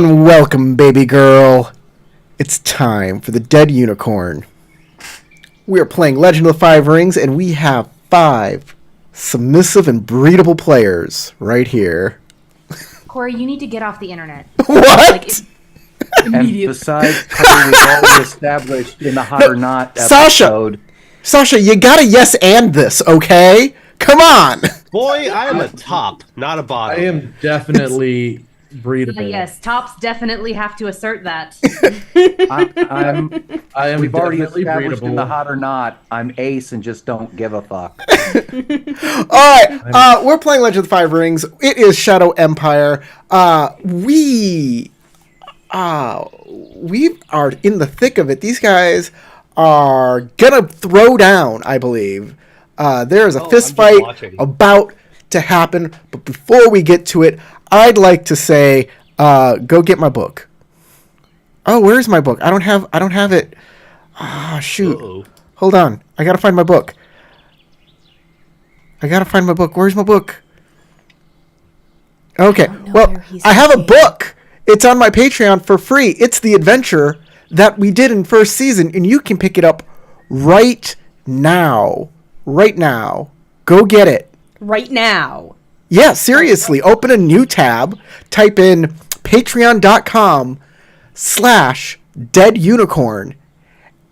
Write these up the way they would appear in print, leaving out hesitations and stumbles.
and welcome, baby girl. It's time for the Dead Unicorn. We are playing Legend of the Five Rings, and we have 5 submissive and breedable players right here. Corey, you need to get off the internet. What? And besides, Corey, we've already established in the Hot or Not episode. Sasha, you gotta yes and this, okay? Come on! Boy, I am a top, not a bottom. I am definitely breedable. Yes, tops definitely have to assert that. I am We've already definitely established in the breedable. Hot or Not, I'm ace and just don't give a fuck. Alright, we're playing Legend of the Five Rings. It is Shadow Empire. We are in the thick of it. These guys are gonna throw down, I believe. There is a fist fight about to happen, but before we get to it, I'd like to say, go get my book. Oh, where's my book? I don't have it. Ah, shoot. Uh-oh. Hold on. I gotta find my book. Where's my book? Okay. Well, I have a book. It's on my Patreon for free. It's the adventure that we did in first season, and you can pick it up right now. Right now. Go get it. Right now. Yeah, seriously. Open a new tab. Type in patreon.com/deadunicorn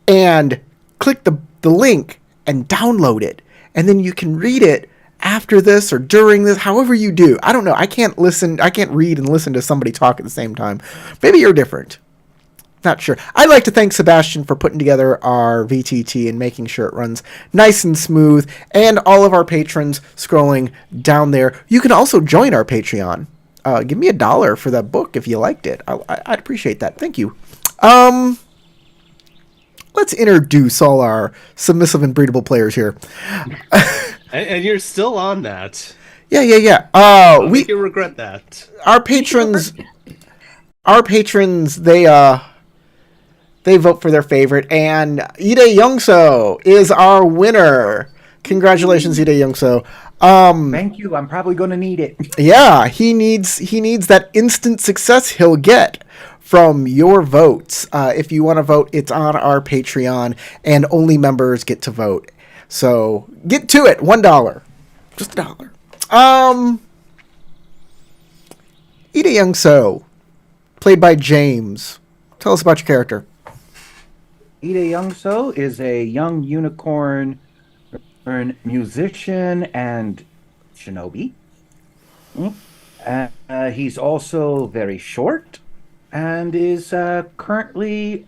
and click the link and download it. And then you can read it after this or during this, however you do. I don't know. I can't read and listen to somebody talk at the same time. Maybe you're different. Not sure. I'd like to thank Sebastian for putting together our VTT and making sure it runs nice and smooth, and all of our patrons scrolling down there. You can also join our Patreon. Give me $1 for that book if you liked it. I'd appreciate that. Thank you. Let's introduce all our submissive and breedable players here. And you're still on that. Yeah. I'll make you regret that. Our patrons, they vote for their favorite, and Ide Youngso is our winner. Congratulations, Ide Youngso. Thank you. I'm probably going to need it. Yeah, he needs that instant success he'll get from your votes. If you want to vote, it's on our Patreon, and only members get to vote. So get to it. $1, just $1. Ide Youngso, played by James. Tell us about your character. Ide Youngso is a young unicorn musician and shinobi. He's also very short and is currently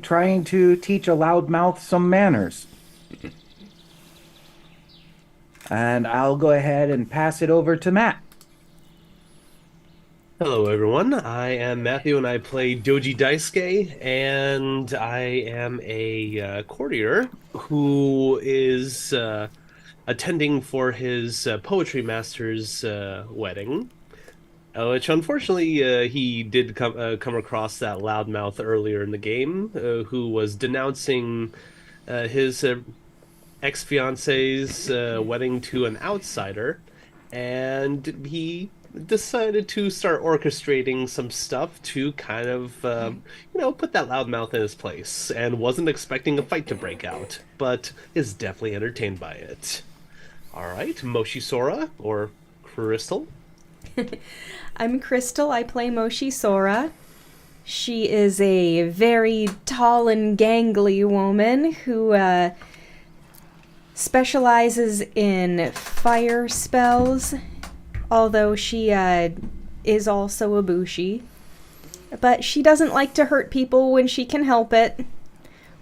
trying to teach a loudmouth some manners. And I'll go ahead and pass it over to Matt. Hello, everyone. I am Matthew, and I play Doji Daisuke, and I am a courtier who is attending for his poetry master's wedding, which unfortunately he did come across that loudmouth earlier in the game, who was denouncing his ex-fiance's wedding to an outsider, and he decided to start orchestrating some stuff to kind of, put that loudmouth in his place, and wasn't expecting a fight to break out, but is definitely entertained by it. Alright, Moshi Sora, or Crystal. I'm Crystal. I play Moshi Sora. She is a very tall and gangly woman who specializes in fire spells, although she is also a bushi. But she doesn't like to hurt people when she can help it,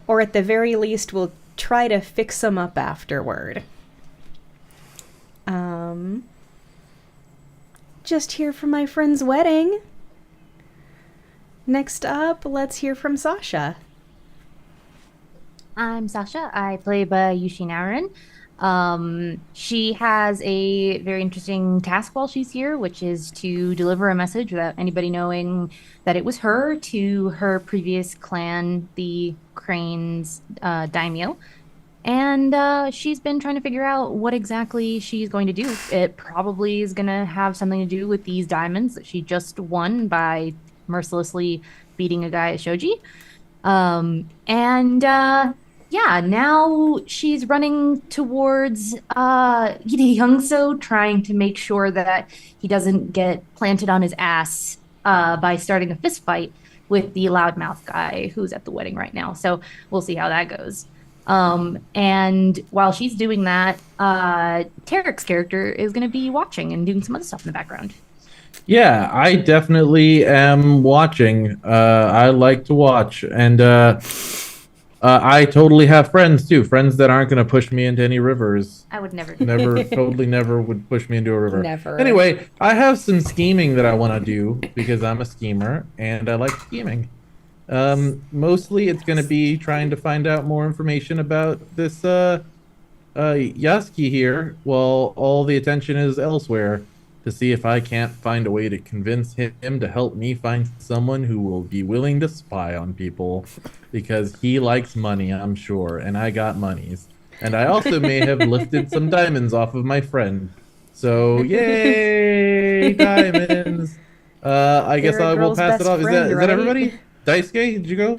or at the very least will try to fix them up afterward. Just here for my friend's wedding. Next up, let's hear from Sasha. I'm Sasha. I play Bayushi Naren. She has a very interesting task while she's here, which is to deliver a message without anybody knowing that it was her to her previous clan, the Crane's daimyo. And she's been trying to figure out what exactly she's going to do. It probably is going to have something to do with these diamonds that she just won by mercilessly beating a guy at Shoji. And yeah, now she's running towards Youngso, trying to make sure that he doesn't get planted on his ass by starting a fist fight with the loudmouth guy who's at the wedding right now. So we'll see how that goes. And while she's doing that, Tarek's character is going to be watching and doing some other stuff in the background. Yeah, I definitely am watching. I like to watch, and I totally have friends too. Friends that aren't going to push me into any rivers. I would never do Never, totally never would push me into a river. Never. Anyway, I have some scheming that I want to do because I'm a schemer and I like scheming. Mostly it's going to be trying to find out more information about this Yasuki here while all the attention is elsewhere, to see if I can't find a way to convince him to help me find someone who will be willing to spy on people, because he likes money, I'm sure, and I got monies. And I also may have lifted some diamonds off of my friend. So, yay, diamonds. I guess You're a I will girl's pass it best off. Is friend, that right? everybody? Daisuke, did you go?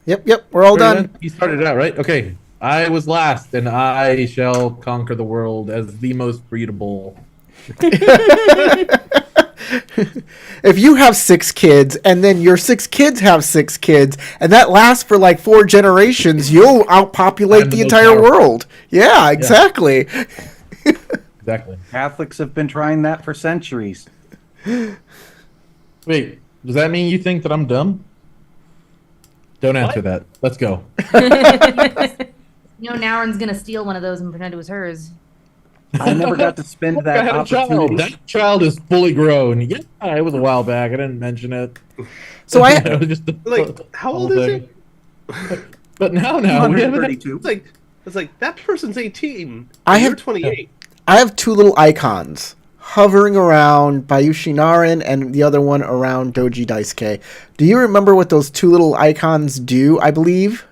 Yep, we're all done. He started out, right? Okay. I was last, and I shall conquer the world as the most breedable. If you have 6 kids and then your 6 kids have 6 kids and that lasts for like 4 generations, you'll outpopulate I'm the the most entire powerful. world. Yeah, exactly. Exactly. Catholics have been trying that for centuries. Wait, does that mean you think that I'm dumb? Don't answer that. Let's go. Naren's going to steal one of those and pretend it was hers. I never got to spend I that had a child. opportunity. That child is fully grown. Yeah, it was a while back. I didn't mention it. So I It was just Like, how old is thing. it? But now we haven't. 132. It's like that person's 18. I You're have- 28. I have 2 little icons hovering around Bayushi Naren and the other one around Doji Daisuke. Do you remember what those 2 little icons do, I believe?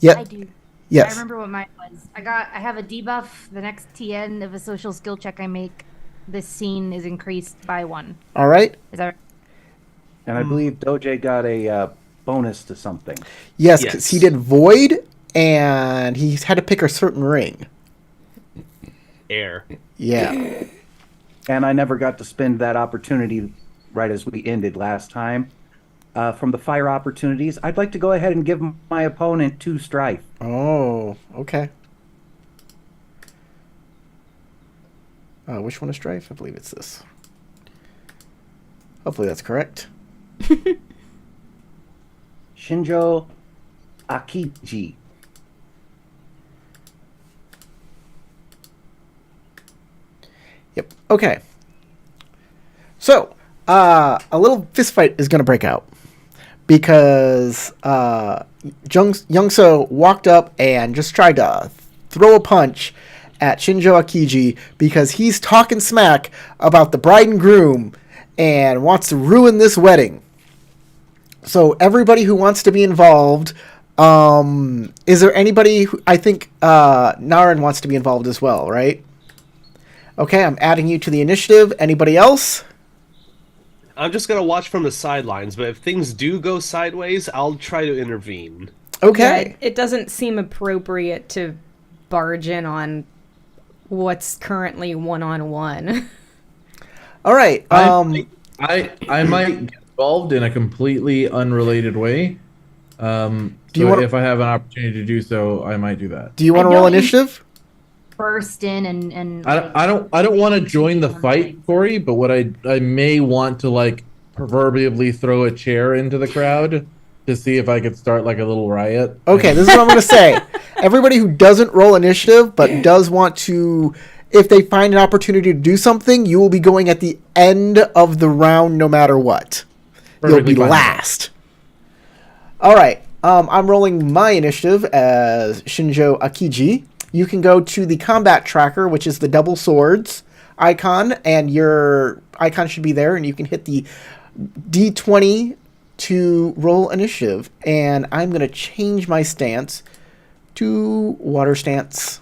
I do. I Yes. remember what mine was. I have a debuff. The next TN of a social skill check I make, this scene is increased by 1. All right. Is that right? And I believe Doje got a bonus to something. Yes, because Yes. he did Void and he had to pick a certain ring. Air. Yeah. And I never got to spend that opportunity right as we ended last time. From the fire opportunities, I'd like to go ahead and give my opponent 2 strife. Oh, okay. Which one is Strife? I believe it's this. Hopefully that's correct. Shinjo Akiji. Yep. Okay. So, a little fist fight is going to break out because Youngso walked up and just tried to throw a punch at Shinjo Akiji because he's talking smack about the bride and groom and wants to ruin this wedding. So everybody who wants to be involved, is there anybody who, I think Naren wants to be involved as well, right? Okay, I'm adding you to the initiative. Anybody else? I'm just gonna watch from the sidelines, but if things do go sideways, I'll try to intervene. Okay. Yeah, it doesn't seem appropriate to barge in on what's currently one-on-one. All right. I might get involved in a completely unrelated way. Do you So wanna- if I have an opportunity to do so, I might do that. Do you want to I roll don't- initiative? Burst in and I don't want to join the fight, Corey, but what I may want to, like, proverbially throw a chair into the crowd to see if I could start like a little riot. Okay, this is what I'm going to say. Everybody who doesn't roll initiative but does want to, if they find an opportunity to do something, you will be going at the end of the round no matter what. Perfectly You'll be fine. last. All right. I'm rolling my initiative as Shinjo Akiji. You can go to the combat tracker, which is the double swords icon, and your icon should be there, and you can hit the D20 to roll initiative. And I'm going to change my stance to water stance.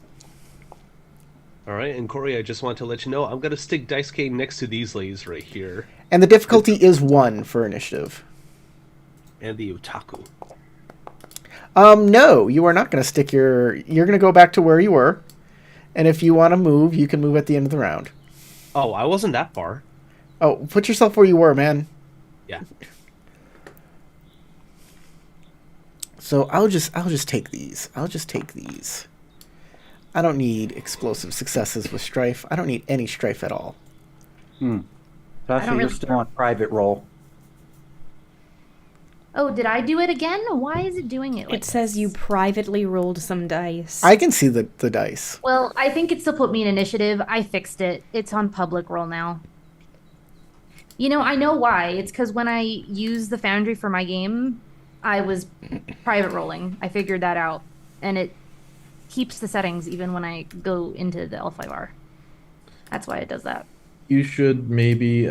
All right, and Corey, I just want to let you know I'm going to stick Daisuke next to these ladies right here. And the difficulty is 1 for initiative. And the otaku. No, you are not going to stick your... You're going to go back to where you were. And if you want to move, you can move at the end of the round. Oh, I wasn't that far. Oh, put yourself where you were, man. Yeah. So I'll just take these. I don't need explosive successes with strife. I don't need any strife at all. Sasha, you're still on private roll. Oh, did I do it again? Why is it doing it like It says you privately rolled some dice. I can see the dice. Well, I think it still put me in initiative. I fixed it. It's on public roll now. You know, I know why. It's because when I used the Foundry for my game, I was private rolling. I figured that out. And it keeps the settings even when I go into the L5R. That's why it does that. You should maybe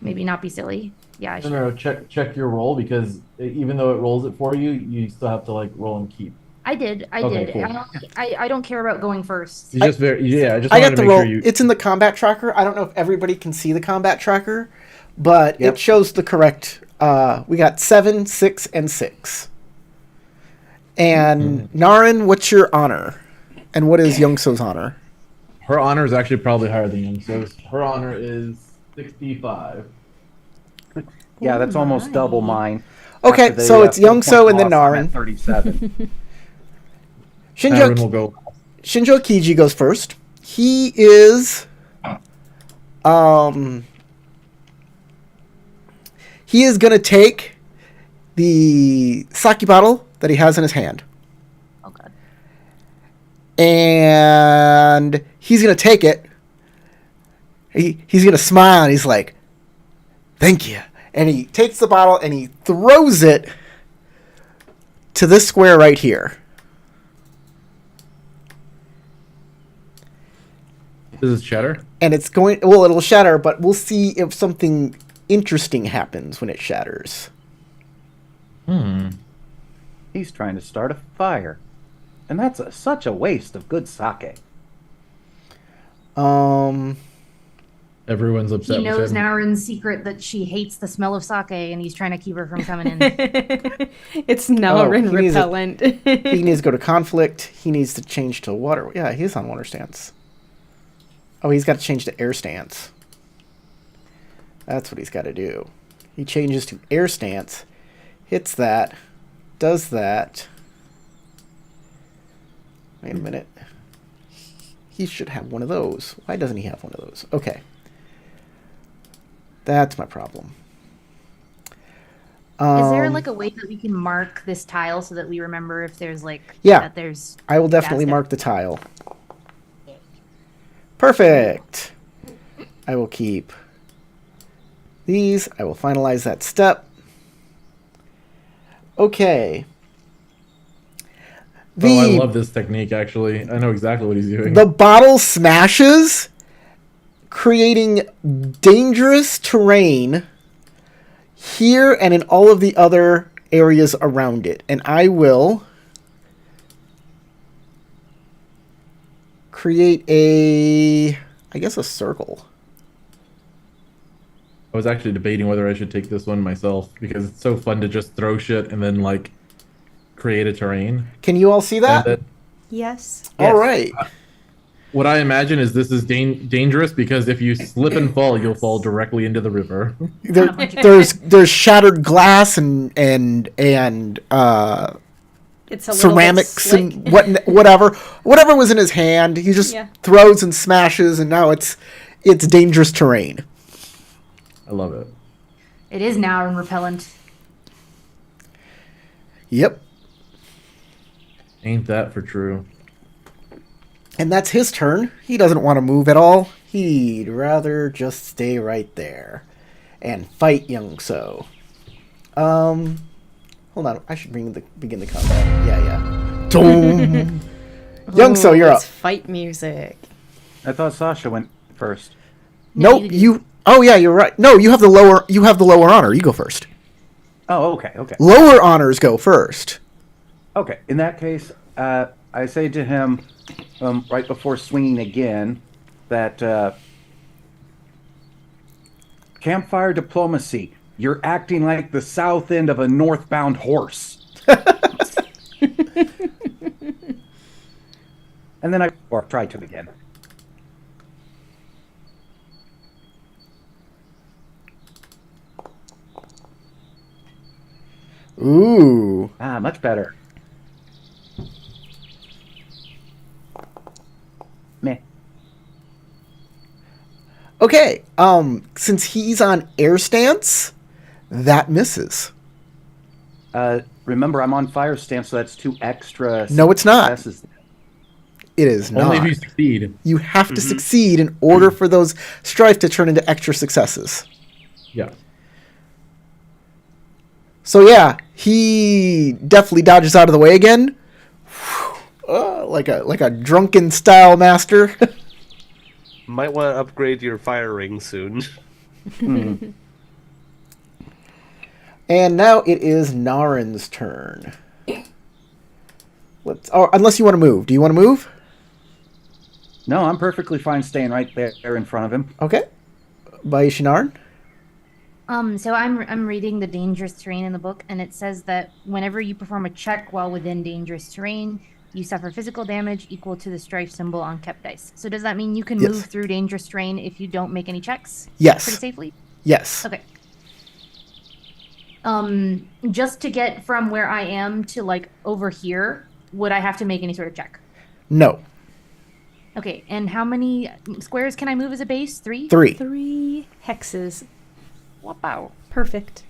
Maybe not be silly. Yeah, I should. no, check your roll, because even though it rolls it for you, you still have to like roll and keep. I did. Okay, cool. I don't care about going first. You just I just I wanted got to the make roll. sure you. It's in the combat tracker. I don't know if everybody can see the combat tracker, but Yep. it shows the correct. We got 7, 6, and 6. And Naren, what's your honor? And what is Youngso's honor? Her honor is actually probably higher than Youngso's. Her honor is 65. Yeah, that's almost double mine. Okay, After the, so it's 4 point Youngso and then loss, I'm Naren. at 37. Naren will go. Shinjo Kiji goes first. He is he is gonna take the sake bottle that he has in his hand. Oh god. And he's gonna take it. He's gonna smile and he's like, "Thank you." And he takes the bottle and he throws it to this square right here. This is shatter. And it's going, well, it'll shatter, but we'll see if something interesting happens when it shatters. He's trying to start a fire. And that's such a waste of good sake. Everyone's upset. He knows with him. Naren's secret that she hates the smell of sake, and he's trying to keep her from coming in. It's Naren he needs repellent. He needs to go to conflict. He needs to change to water. Yeah, he's on water stance. Oh, he's got to change to air stance. That's what he's got to do. He changes to air stance, hits that, does that. Wait a minute. He should have one of those. Why doesn't he have one of those? Okay. That's my problem. Is there like a way that we can mark this tile so that we remember if there's like Yeah. that there's I will definitely mark the tile. Perfect. I will keep these. I will finalize that step. Okay. I love this technique, actually. I know exactly what he's doing. The bottle smashes, creating dangerous terrain here and in all of the other areas around it. And I will create I guess a circle. I was actually debating whether I should take this one myself, because it's so fun to just throw shit and then, like, create a terrain. Can you all see that? Yes. All right. What I imagine is this is dangerous, because if you slip and fall, you'll fall directly into the river. There's shattered glass and It's a ceramics little bit and whatever was in his hand. He just throws and smashes, and now it's dangerous terrain. I love it. it is Naren repellent. Yep. Ain't that for true? And that's his turn. He doesn't want to move at all. He'd rather just stay right there and fight Youngso. Hold on. I should begin the combat. Yeah. Doom. Youngso, you're up. It's fight music. I thought Sasha went first. Nope. You. Oh yeah, you're right. No, you have the lower honor. You go first. Oh, okay. Lower honors go first. Okay, in that case, I say to him, right before swinging again, that campfire diplomacy. You're acting like the south end of a northbound horse. And then I try to again. Ooh. Much better. Meh. Okay. Since he's on air stance, that misses. Remember, I'm on fire stance, so that's 2 extra. No, it's not. Successes. It is not. Only if you succeed. You have to succeed in order for those strife to turn into extra successes. Yeah. So yeah, he definitely dodges out of the way again, like a drunken style master. Might want to upgrade your fire ring soon. And now it is Narin's turn. Unless you want to move. Do you want to move? No, I'm perfectly fine staying right there in front of him. Okay. By Shinarin. So I'm reading the dangerous terrain in the book, and it says that whenever you perform a check while within dangerous terrain, you suffer physical damage equal to the strife symbol on kept dice. So does that mean you can Yes. move through dangerous terrain if you don't make any checks? Yes. Pretty safely? Yes. Okay. Just to get from where I am to like over here, would I have to make any sort of check? No. Okay, and how many squares can I move as a base? 3? 3. 3 hexes. Wow. Perfect.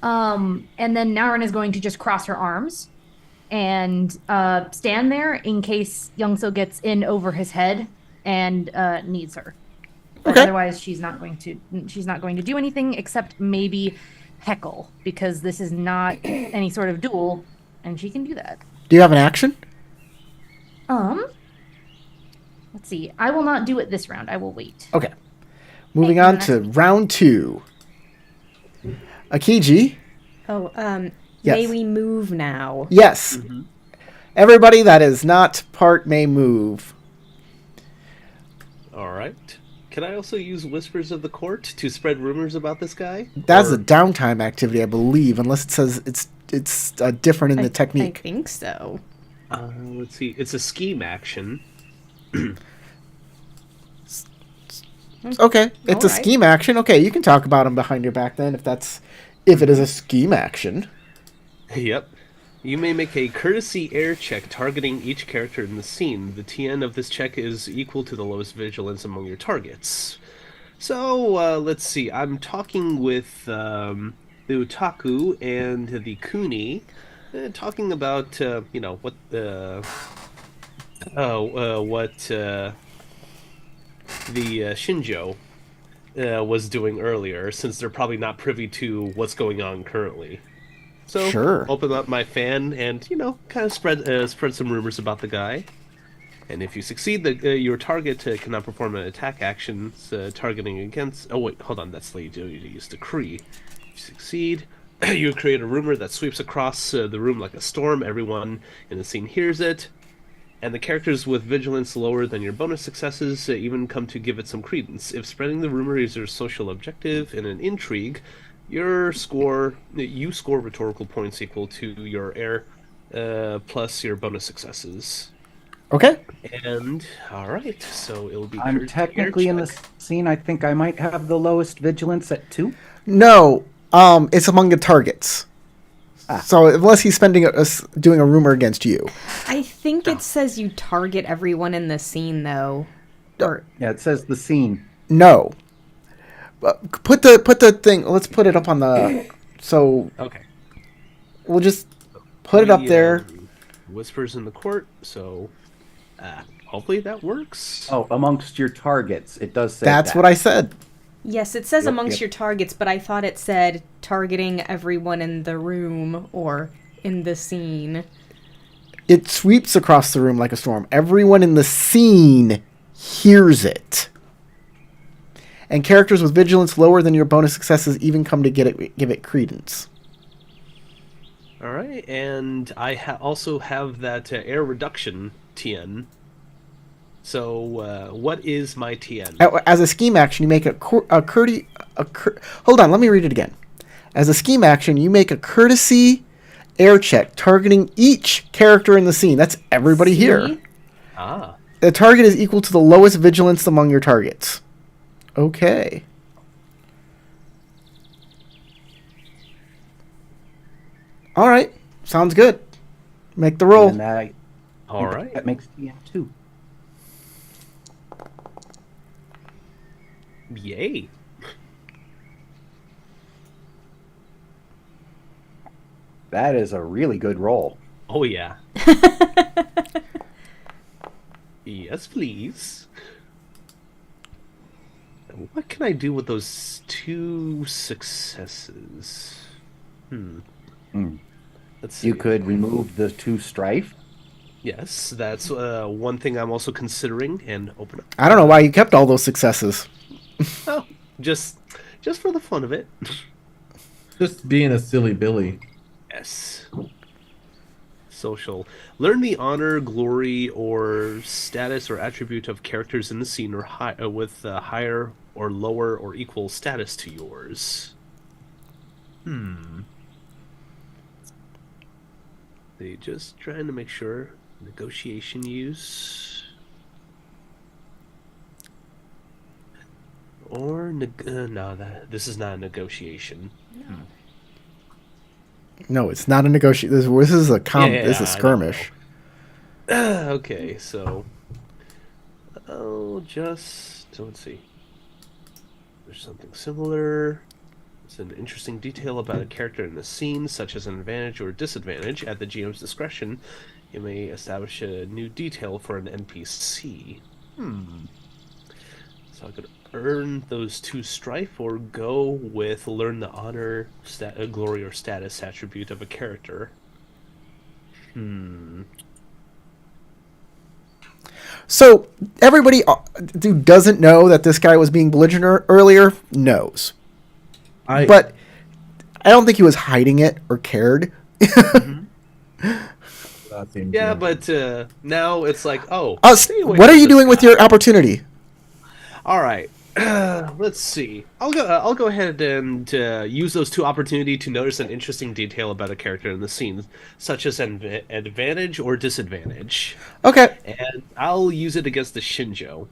And then Narin is going to just cross her arms and stand there in case Youngso gets in over his head and needs her. But Okay. otherwise, she's not going to do anything except maybe heckle, because this is not any sort of duel, and she can do that. Do you have an action? Let's see. I will not do it this round. I will wait. Okay. Moving Hey, on next to week. round 2. Akiji. Oh, Yes. may we move now? Yes. Everybody that is not part may move. All right. Can I also use Whispers of the Court to spread rumors about this guy? That's Or- a downtime activity, I believe, unless it says it's different in the I technique. think so. Let's see. It's a scheme action. Okay, it's a Alright. scheme action. Okay, you can talk about him behind your back then if it is a scheme action. Yep. You may make a courtesy air check targeting each character in the scene. The TN of this check is equal to the lowest vigilance among your targets. So, let's see. I'm talking with the Otaku and the Kuni, talking about, what the Shinjo was doing earlier, since they're probably not privy to what's going on currently. So Sure. open up my fan and kind of spread some rumors about the guy. And if you succeed, your target cannot perform an attack action targeting against. Oh wait, hold on. That's the use decree. If you succeed, you create a rumor that sweeps across the room like a storm. Everyone in the scene hears it, and the characters with vigilance lower than your bonus successes even come to give it some credence. If spreading the rumor is your social objective in an intrigue, you score rhetorical points equal to your air plus your bonus successes. Okay. And all right, so it'll be. I'm technically in the scene. I think I might have the lowest vigilance at 2. No, it's among the targets. So unless he's doing a rumor against you. I think it says you target everyone in the scene, though. Or Yeah, it says the scene. No. Put the thing. Let's put it up on the. So Okay. we'll just put it up there. Whispers in the court. So, hopefully that works. Oh, amongst your targets. It does say That's that. what I said. yes, it says Yep, amongst yep. your targets, but I thought it said targeting everyone in the room or in the scene. It sweeps across the room like a storm. Everyone in the scene hears it. And characters with vigilance lower than your bonus successes even come to give it credence. All right, and I also have that air reduction TN. So, what is my TN? As a scheme action, you make hold on, let me read it again. As a scheme action, you make a courtesy air check targeting each character in the scene. That's everybody here. See? Ah, The target is equal to the lowest vigilance among your targets. Okay. All right. Sounds good. Make the roll. And that, all right. that makes TN2. Yay. That is a really good roll. Oh, yeah. Yes, please. What can I do with those 2 successes? Let's see. You could remove the 2 strife. Yes, that's one thing I'm also considering, and open up. I don't know why you kept all those successes. Oh, just for the fun of it. Just being a silly Billy. Yes. Social. Learn the honor, glory, or status or attribute of characters in the scene or with higher or lower or equal status to yours. They just trying to make sure. Negotiation use. Or no, this is not a negotiation. No, it's not a negotiation. This is a this is a I skirmish. Okay, so let's see. There's something similar. It's an interesting detail about a character in the scene, such as an advantage or disadvantage. At the GM's discretion, you may establish a new detail for an NPC. So I could earn those 2 strife or go with learn the honor, glory, or status attribute of a character. So everybody who doesn't know that this guy was being belligerent earlier knows. But I don't think he was hiding it or cared. Yeah, but now it's like, oh, what are you doing with your opportunity? All right, let's see. I'll go ahead and use those 2 opportunity to notice an interesting detail about a character in the scene, such as an advantage or disadvantage. Okay. And I'll use it against the Shinjo.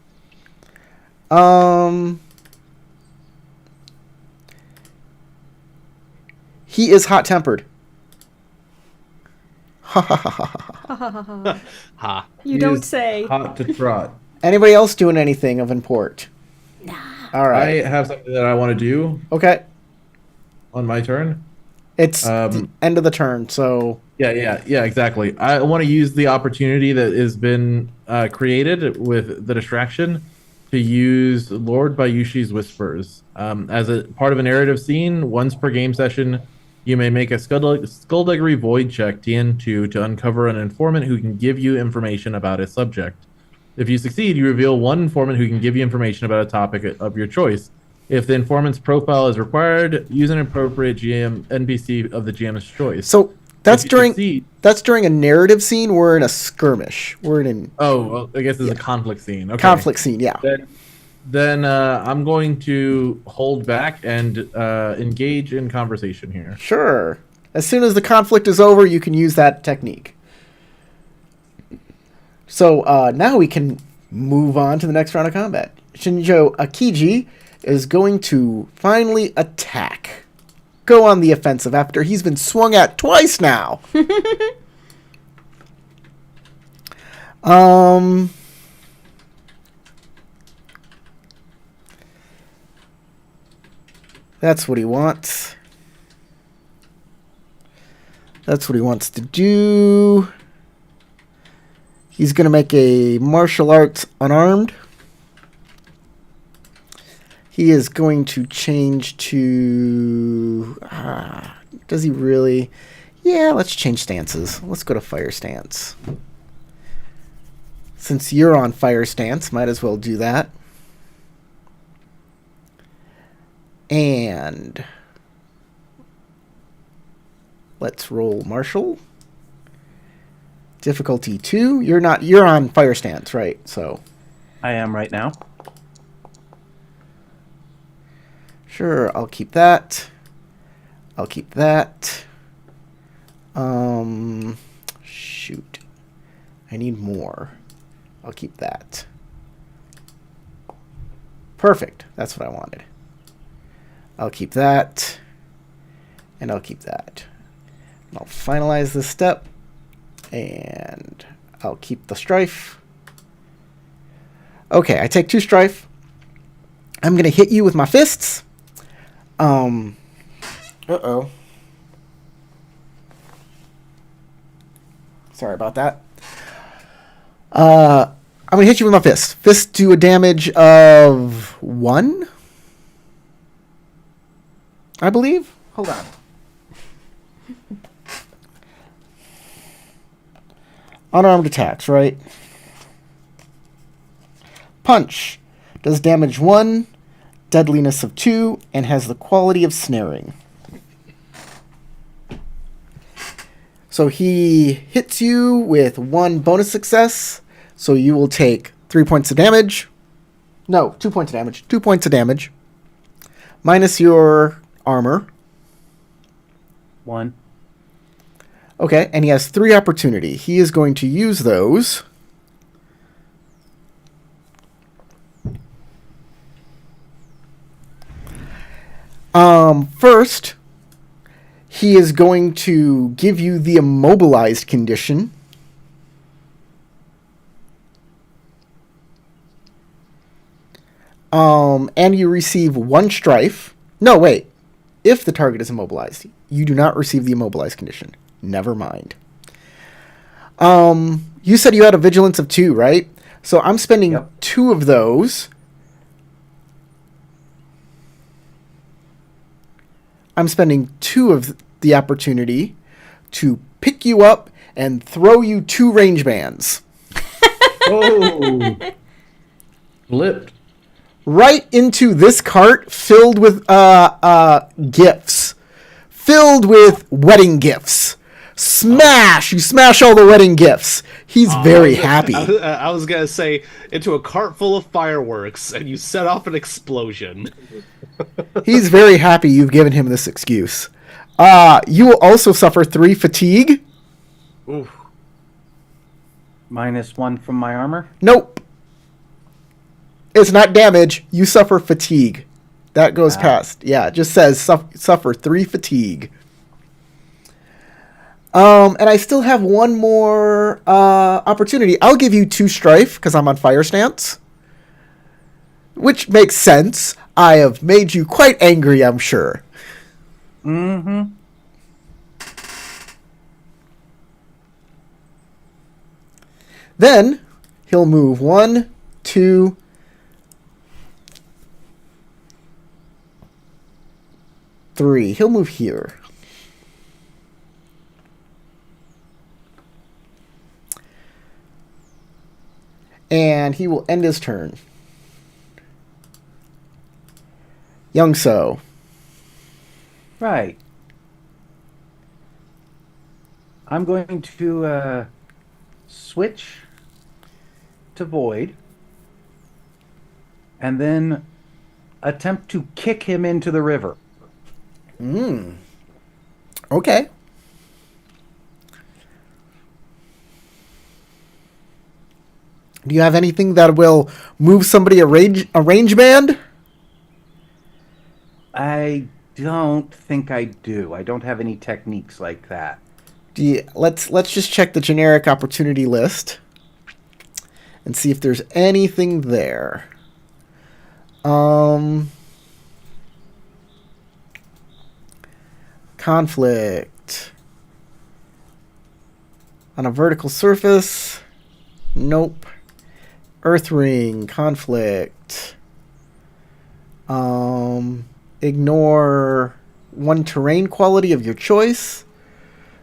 He is hot-tempered. Ha. You don't say. Hot to trot. Anybody else doing anything of import? Nah. All right. I have something that I want to do Okay. on my turn. It's the end of the turn, so... Yeah, exactly. I want to use the opportunity that has been created with the distraction to use Lord Bayushi's Whispers. As a part of a narrative scene, once per game session, you may make a skullduggery void check, TN2, to uncover an informant who can give you information about a subject. If you succeed, you reveal one informant who can give you information about a topic of your choice. If the informant's profile is required, use an appropriate GM NPC of the GM's choice. So that's during a narrative scene. We're in a skirmish. We're in well, I guess it's a conflict scene. Okay. conflict scene. Yeah. Then I'm going to hold back and engage in conversation here. Sure. As soon as the conflict is over, you can use that technique. So now we can move on to the next round of combat. Shinjo Akiji is going to finally attack. Go on the offensive after he's been swung at twice now. That's what he wants. That's what he wants to do. He's going to make a martial arts unarmed. He is going to change to... does he really? Yeah, let's change stances. Let's go to fire stance. Since you're on fire stance, might as well do that. And... Let's roll Marshall. Difficulty 2. You're on fire stance, right? So I am right now. sure, I'll keep that. I'll keep that. Shoot. I need more. I'll keep that. Perfect. That's what I wanted. I'll keep that. And I'll keep that. And I'll finalize this step. And I'll keep the strife. Okay, I take 2 strife. I'm going to hit you with my fists. Uh-oh. Sorry about that. I'm going to hit you with my fist. Fists do a damage of 1, I believe. Hold on. Unarmed attacks, right? Punch does damage 1, deadliness of 2, and has the quality of snaring. So he hits you with 1 bonus success, so you will take 3 points of damage. No, 2 points of damage. 2 points of damage. Minus your armor. 1. Okay, and he has 3 opportunity. He is going to use those. First, he is going to give you the immobilized condition. And you receive 1 strife. No, wait. If the target is immobilized, you do not receive the immobilized condition. Never mind. You said you had a vigilance of 2, right? So I'm spending 2 of those. I'm spending 2 of the opportunity to pick you up and throw you 2 range bands. Oh. Flipped. Right into this cart filled with gifts. Filled with wedding gifts. Smash! You smash all the wedding gifts. He's very happy. I was going to say, into a cart full of fireworks, and you set off an explosion. He's very happy you've given him this excuse. You will also suffer 3 fatigue. Oof. Minus 1 from my armor. Nope. It's not damage. You suffer fatigue. That goes past. Yeah, it just says suffer 3 fatigue. And I still have 1 more opportunity. I'll give you 2 strife because I'm on fire stance. Which makes sense. I have made you quite angry, I'm sure. Mm-hmm. Then he'll move 1, 2, 3. He'll move here. And he will end his turn. Young So. Right. I'm going to switch to Void and then attempt to kick him into the river. Okay. Do you have anything that will move somebody a range band? I don't think I do. I don't have any techniques like that. Let's just check the generic opportunity list and see if there's anything there. Conflict on a vertical surface. Nope. Earth ring conflict. Ignore 1 terrain quality of your choice.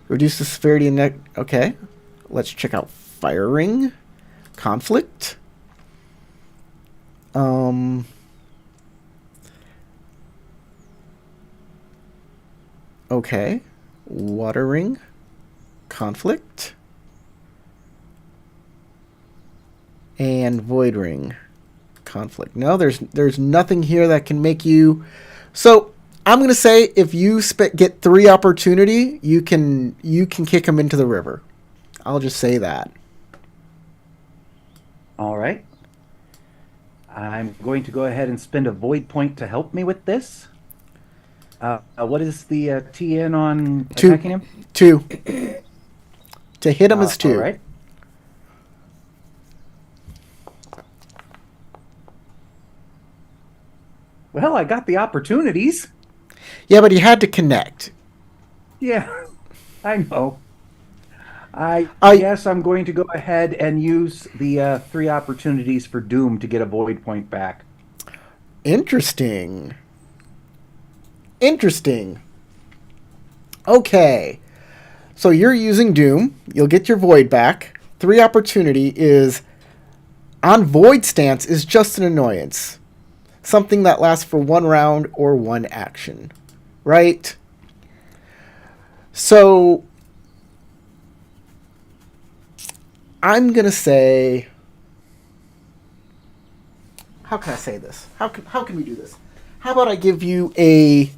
Reduce the severity and okay. Let's check out fire ring conflict. Okay. Water ring. Conflict. And void ring. Conflict. No, there's nothing here that can make you. So I'm gonna say if you get 3 opportunity, you can kick him into the river. I'll just say that. All right. I'm going to go ahead and spend a void point to help me with this. What is the TN on 2. attacking him? 2. To hit him is 2. All right. Well, I got the opportunities. Yeah, but he had to connect. Yeah, I know. I I- guess I'm going to go ahead and use the 3 opportunities for Doom to get a void point back. Interesting. Okay. So you're using Doom. You'll get your Void back. 3 opportunity is on Void stance is just an annoyance. Something that lasts for 1 round or 1 action. Right? So I'm going to say, how can I say this? How can we do this? How about I give you a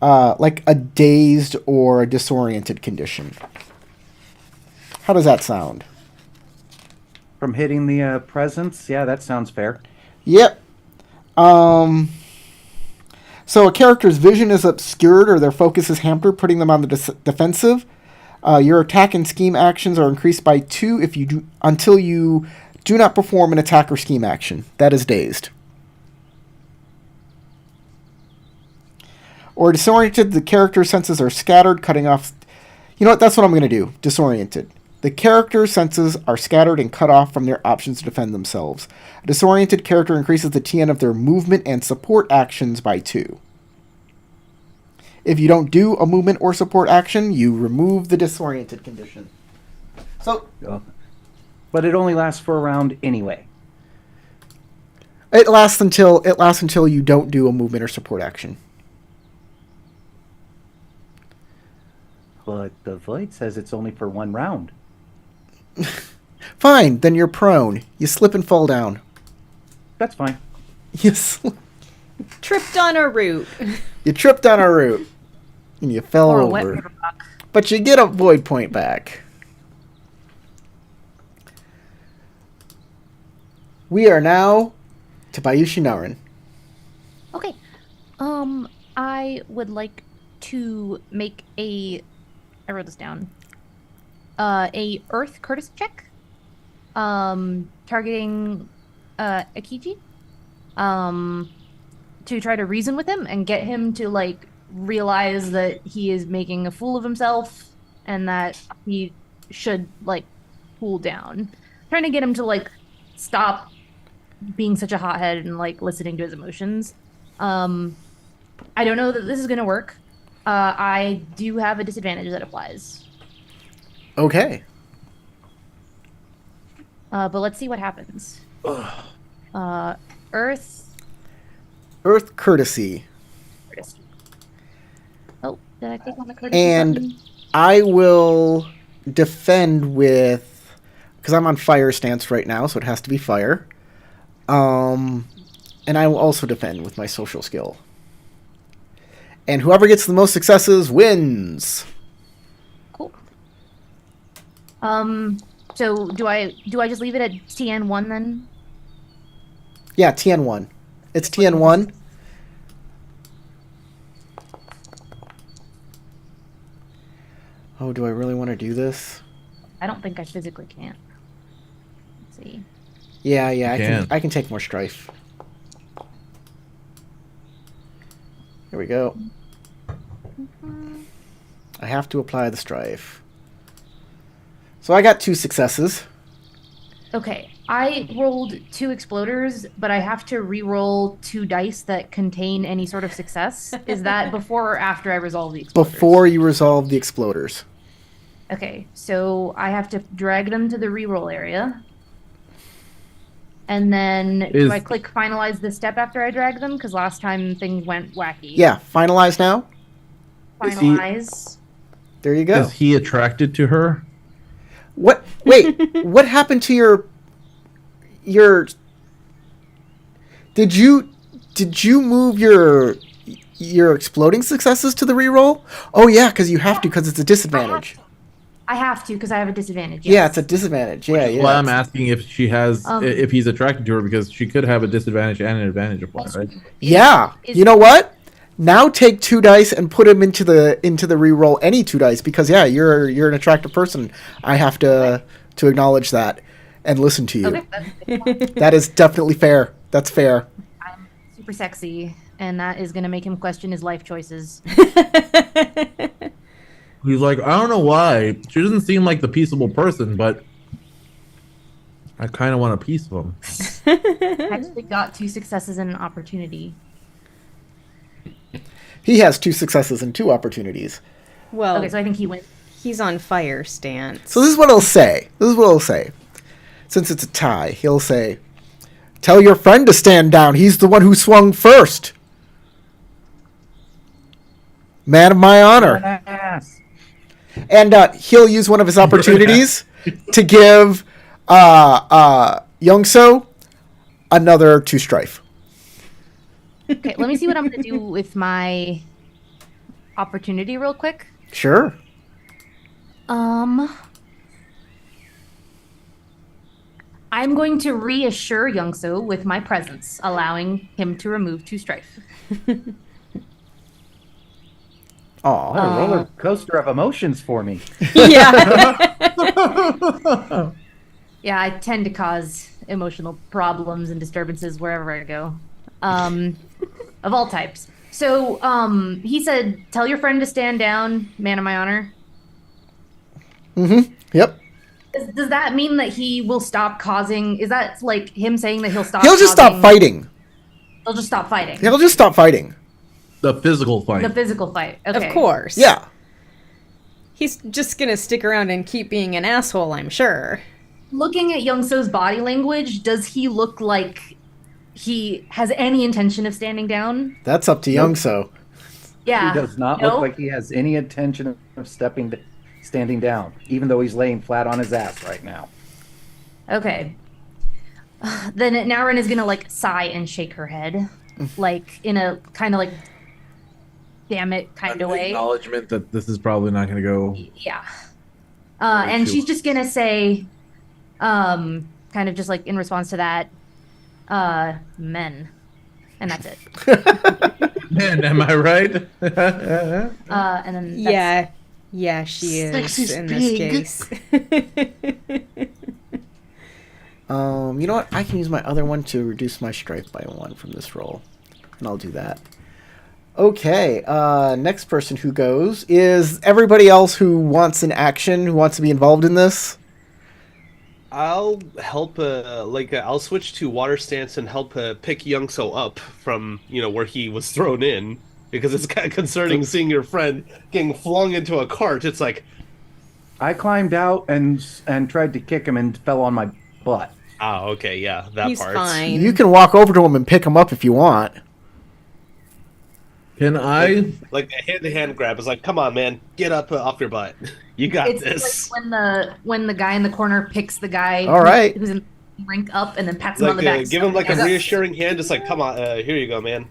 like a dazed or a disoriented condition? How does that sound? From hitting the presence? Yeah, that sounds fair. Yep. So a character's vision is obscured or their focus is hampered, putting them on the defensive. Your attack and scheme actions are increased by 2 if you do until you do not perform an attack or scheme action. That is dazed. Or disoriented, the character's senses are scattered, cutting off. You know what? That's what I'm going to do. Disoriented. The character's senses are scattered and cut off from their options to defend themselves. A disoriented character increases the TN of their movement and support actions by 2. If you don't do a movement or support action, you remove the disoriented condition. So, But it only lasts for a round anyway. it lasts until you don't do a movement or support action. But the void says it's only for 1 round. Fine, then you're prone. You slip and fall down. That's fine. You slip. Tripped on a root. You tripped on a root and you fell Or a wet over. river rock. But you get a void point back. We are now to Bayushi Narin. Okay. I would like to make I wrote this down. A Earth Courtesy check. Targeting Akiji. To try to reason with him and get him to like realize that he is making a fool of himself and that he should like cool down. Trying to get him to like stop being such a hothead and like listening to his emotions. I don't know that this is gonna work. I do have a disadvantage that applies. Okay. But let's see what happens. Earth. Earth Courtesy. Courtesy. Oh, did I click on the courtesy And button? I will defend with, because I'm on fire stance right now, so it has to be fire. And I will also defend with my social skill. And whoever gets the most successes wins. Cool. So do I just leave it at TN1 then? Yeah, TN1. It's TN1. Oh, do I really want to do this? I don't think I physically can. Let's see. Yeah, can. I can take more strife. Here we go. I have to apply the strife. So I got 2 successes. Okay, I rolled 2 exploders, but I have to re-roll 2 dice that contain any sort of success. Is that before or after I resolve the exploders? Before you resolve the exploders. Okay, so I have to drag them to the re-roll area. And then do I click finalize this step after I drag them? Because last time things went wacky. Yeah, finalize now. Finalize. There you go. Is he attracted to her? What? Wait, what happened to your? Did you move your exploding successes to the reroll? Oh yeah, because you have to, because it's a disadvantage. I have to because I have a disadvantage. Yeah, Yes. it's a disadvantage. Yeah, yeah. Well, I'm asking if she has, Um, if he's attracted to her, because she could have a disadvantage and an advantage applied, right? Yeah. Is- You know what? Now take 2 dice and put them into the reroll any 2 dice, because yeah, you're an attractive person. I have to acknowledge that and listen to you. Okay. That's That is definitely fair. That's fair. I'm super sexy, and that is going to make him question his life choices. He's like, I don't know why. She doesn't seem like the peaceable person, but I kind of want a piece of him. I actually got 2 successes and an opportunity. He has 2 successes and 2 opportunities. Well, Okay, so I think he wins. he's on fire stance. So this is what he'll say. Since it's a tie, he'll say, "Tell your friend to stand down. He's the one who swung first. Man of my honor." Yes. And he'll use one of his opportunities to give Youngso another 2 strife. Okay, let me see what I'm going to do with my opportunity real quick. Sure. I'm going to reassure Youngso with my presence, allowing him to remove 2 strife. Aw. What a roller coaster of emotions for me. Yeah. Yeah, I tend to cause emotional problems and disturbances wherever I go, of all types. So he said, "Tell your friend to stand down, man of my honor." Mm-hmm. Yep. Does that mean that he will stop causing? Is that like him saying that he'll stop? He'll just stop causing- fighting. He'll just stop fighting. He'll just stop fighting. The physical fight. The physical fight. Okay. Of course. Yeah. He's just gonna stick around and keep being an asshole, I'm sure. Looking at Youngso's body language, does he look like he has any intention of standing down? That's up to Nope. Youngso. Yeah. He does not No? look like he has any intention of standing down, even though he's laying flat on his ass right now. Okay. Then Naurin is gonna like sigh and shake her head, like in a kind of like, damn it kind of way. Acknowledgement that this is probably not going to go. Yeah. And Sure. she's just gonna say, kind of just like in response to that, men, and that's it. Man, am I right? And then that's, Yeah, she is Sexy in this pig. case. You know what? I can use my other one to reduce my strife by 1 from this roll. And I'll do that. Okay, next person who goes is everybody else who wants an action, who wants to be involved in this. I'll help. I'll switch to water stance and help pick Youngso up from where he was thrown in, because it's kind of concerning seeing your friend getting flung into a cart. It's like, I climbed out and tried to kick him and fell on my butt. okay, yeah, that He's part. fine. You can walk over to him and pick him up if you want. Can I? Like a hand-to-hand grab. It's like, come on, man, get up off your butt. You got it's this. like when the guy in the corner picks the guy All right. who's in the rink up and then pats him on the back. Give him like a Yeah. reassuring hand. Just like, come on, here you go, man.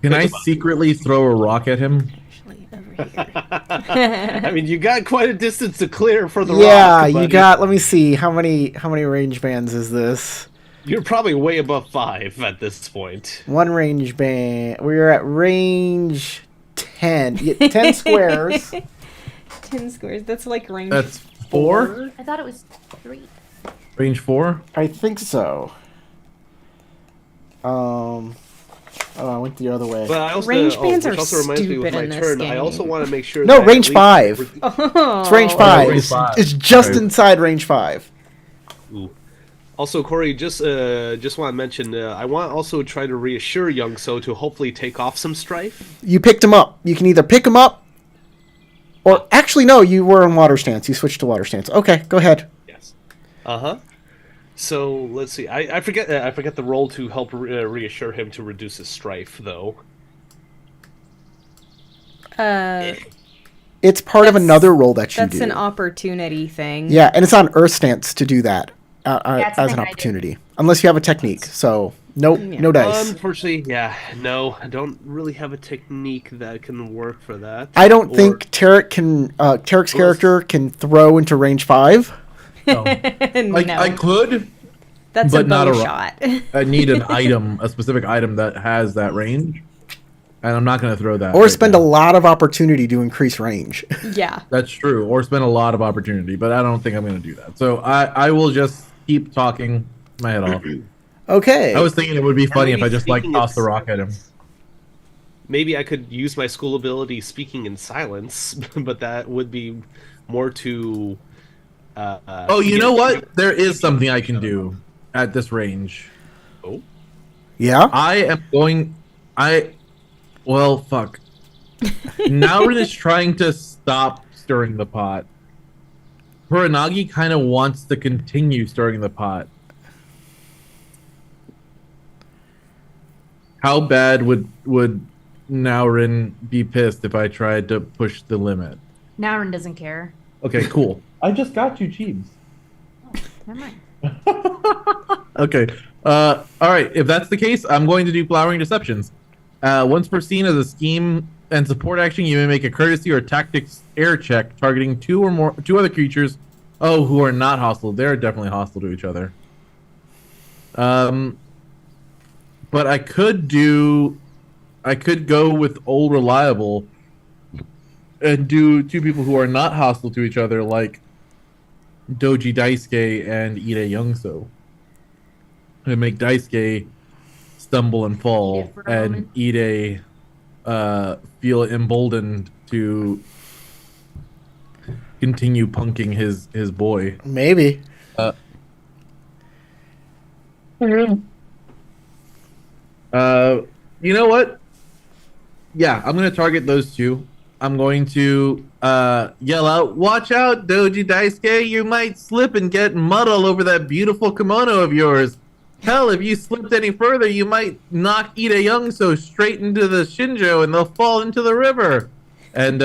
Can I secretly throw a rock at him? Actually, over here. I mean, you got quite a distance to clear for the Yeah, rock. you but got. Let me see. How many range bands is this? You're probably way above 5 at this point. 1 range band. We're at range 10. 10 squares. 10 squares. That's like range. That's 4? I thought it was 3. Range 4? I think so. Oh, I went the other way. But I also, Range bands which are also reminds me with stupid my in this turn. I game. also want to make sure. No, that range at least- 5. Oh. It's range 5. range It's, 5. it's just Okay. inside range 5. Ooh. Also, Corey, just want to mention, I want to also try to reassure Youngso to hopefully take off some strife. You picked him up. You can either pick him up, or actually, no, you were in water stance. You switched to water stance. Okay, go ahead. Yes. So let's see. I forget the roll to help reassure him to reduce his strife, though. It's part of another role that you do. That's an opportunity thing. Yeah, and it's on Earth stance to do that That's the as an thing I did. opportunity, unless you have a technique. So nope, no dice. Unfortunately, yeah, no, I don't really have a technique that can work for that. I don't think Tarek's character can throw into range 5. No. No. I could, That's but a not bow a ro- shot. I need an item, a specific item that has that range, and I'm not going to throw that. Or spend a lot of opportunity to increase range. Yeah. That's true. Or spend a lot of opportunity, but I don't think I'm going to do that. So I will just keep talking my head off. Okay. I was thinking it would be funny if maybe I just like speaking tossed the in rock at him. Maybe I could use my school ability speaking in silence, but that would be more to. Oh, you know what? There is something I can do at this range. Oh, Yeah. I am going. Well, fuck. Naurin is trying to stop stirring the pot. Kuranagi kind of wants to continue stirring the pot. How bad would Naurin be pissed if I tried to push the limit? Naurin doesn't care. Okay, cool. I just got you cheese. Never mind. Okay. All right. If that's the case, I'm going to do flowering deceptions. Once per scene as a scheme and support action, you may make a courtesy or tactics air check targeting two other creatures. Oh, who are not hostile. They're definitely hostile to each other. But I could go with old reliable and do two people who are not hostile to each other, like Doji Daisuke and Ide Youngso. And make Daisuke stumble and fall, For a and Ide feel emboldened to continue punking his boy. Maybe. You know what? Yeah, I'm gonna target those two. I'm going to yell out, "Watch out, Doji Daisuke! You might slip and get mud all over that beautiful kimono of yours. Hell, if you slipped any further, you might knock Ide Youngso straight into the Shinjo, and they'll fall into the river." And